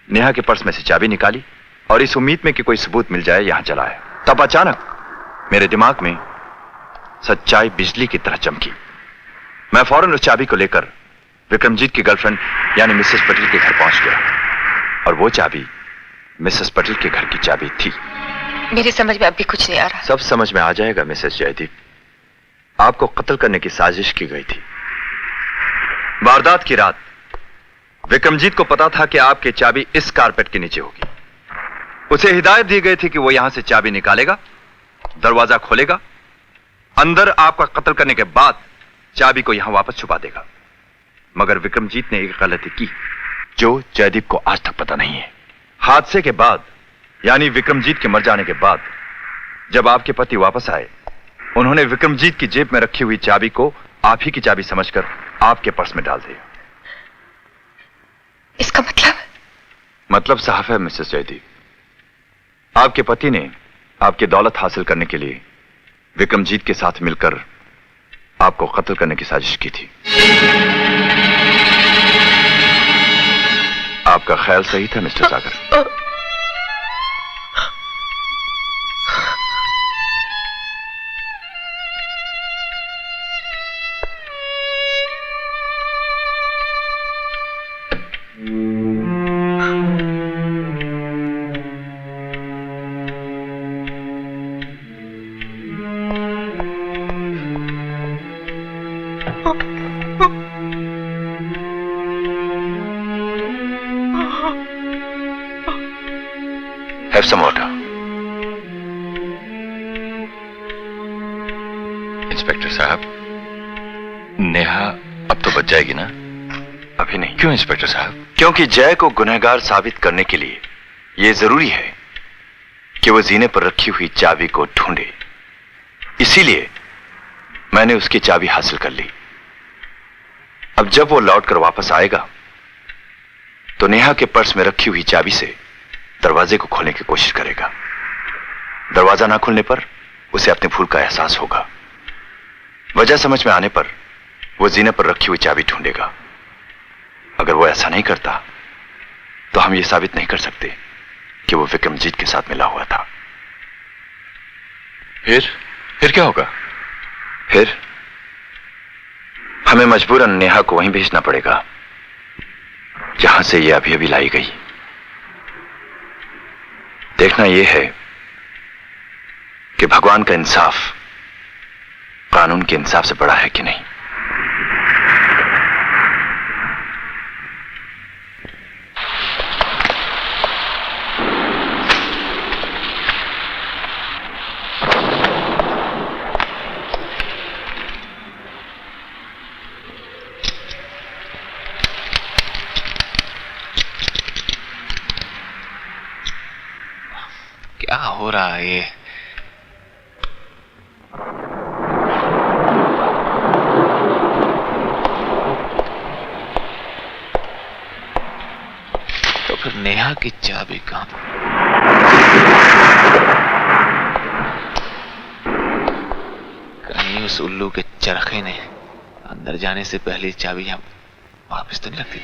नेहा के पर्स में से चाबी निकाली और इस उम्मीद में कि कोई सबूत मिल जाए यहां चला आया। तब अचानक मेरे दिमाग में सच्चाई बिजली की तरह चमकी। मैं फौरन उस चाबी को लेकर विक्रमजीत की गर्लफ्रेंड यानी मिसेस पटेल के घर पहुंच गया और वो चाबी मिसेस पटेल के घर की चाबी थी। मेरी समझ में अब भी कुछ नहीं आ रहा। सब समझ में आ जाएगा मिसेस जयदीप। आपको कत्ल करने की साजिश की गई थी। वारदात की रात विक्रमजीत को पता था कि आपकी चाबी इस कारपेट के नीचे होगी। उसे हिदायत दी गई थी कि वो यहां से चाबी निकालेगा, दरवाजा खोलेगा, अंदर आपका कत्ल करने के बाद चाबी को यहां वापस छुपा देगा। मगर विक्रमजीत ने एक गलती की जो जयदीप को आज तक पता नहीं है। हादसे के बाद यानी विक्रमजीत के मर जाने के बाद जब आपके पति वापस आए, उन्होंने विक्रमजीत की जेब में रखी हुई चाबी को आप ही की चाबी समझकर आपके पर्स में डाल दिया। इसका मतलब साफ है मिसेस जयदीप, आपके पति ने आपकी दौलत हासिल करने के लिए विक्रमजीत के साथ मिलकर आपको कत्ल करने की साजिश की थी। आपका ख्याल सही था mister Sagar. Have some water. Inspector साहब, नेहा अब तो बच जाएगी ना? अभी नहीं। क्यों इंस्पेक्टर साहब? क्योंकि जय को गुनहगार साबित करने के लिए यह जरूरी है कि वो जीने पर रखी हुई चाबी को ढूंढे। इसीलिए मैंने उसकी चाबी हासिल कर ली। अब जब वो लौटकर वापस आएगा तो नेहा के पर्स में रखी हुई चाबी से दरवाजे को खोलने की कोशिश करेगा। दरवाजा ना खुलने पर उसे अपनी भूल का एहसास होगा। वजह समझ में आने पर वो जीने पर रखी हुई चाबी ढूंढेगा। अगर वो ऐसा नहीं करता तो हम ये साबित नहीं कर सकते कि वो विक्रमजीत के साथ मिला हुआ था। फिर क्या होगा? फिर हमें मजबूरन नेहा को वहीं भेजना पड़ेगा जहां से ये अभी अभी लाई गई। देखना यह है कि भगवान का इंसाफ कानून के इंसाफ से बड़ा है कि नहीं। क्या हो रहा है ये? तो फिर नेहा की चाबी कहां? कहीं उस उल्लू के चरखे ने अंदर जाने से पहले चाबी हम वापस तो नहीं रखती?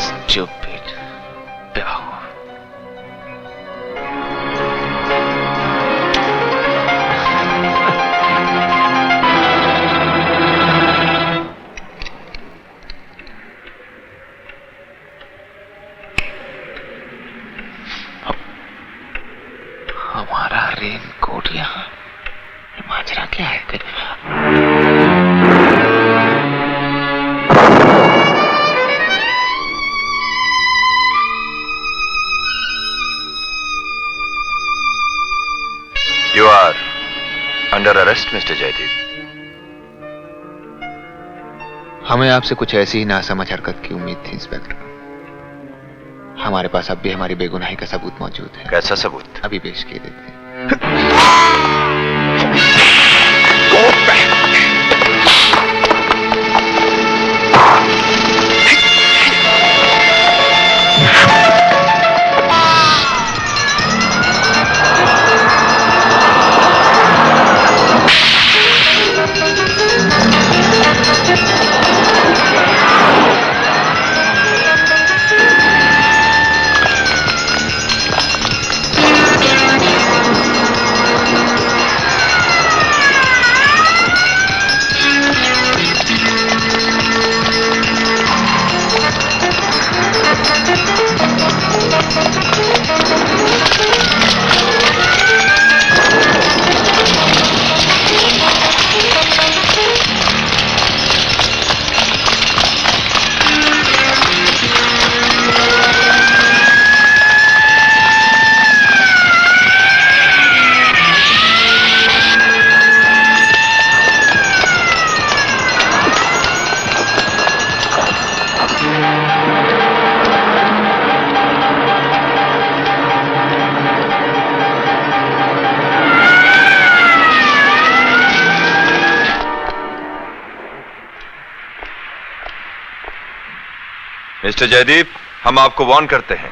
स्टूपिड बेवकूफ। हमारा रेनकोट यहाँ, माजरा क्या है? You are under arrest, Mr. Jaideep. हमें आपसे कुछ ऐसी ही नासमझ हरकत की उम्मीद थी इंस्पेक्टर। हमारे पास अब भी हमारी बेगुनाही का सबूत मौजूद है। कैसा सबूत? अभी पेश किए देते हैं। मिस्टर जयदीप, हम आपको वार्न करते हैं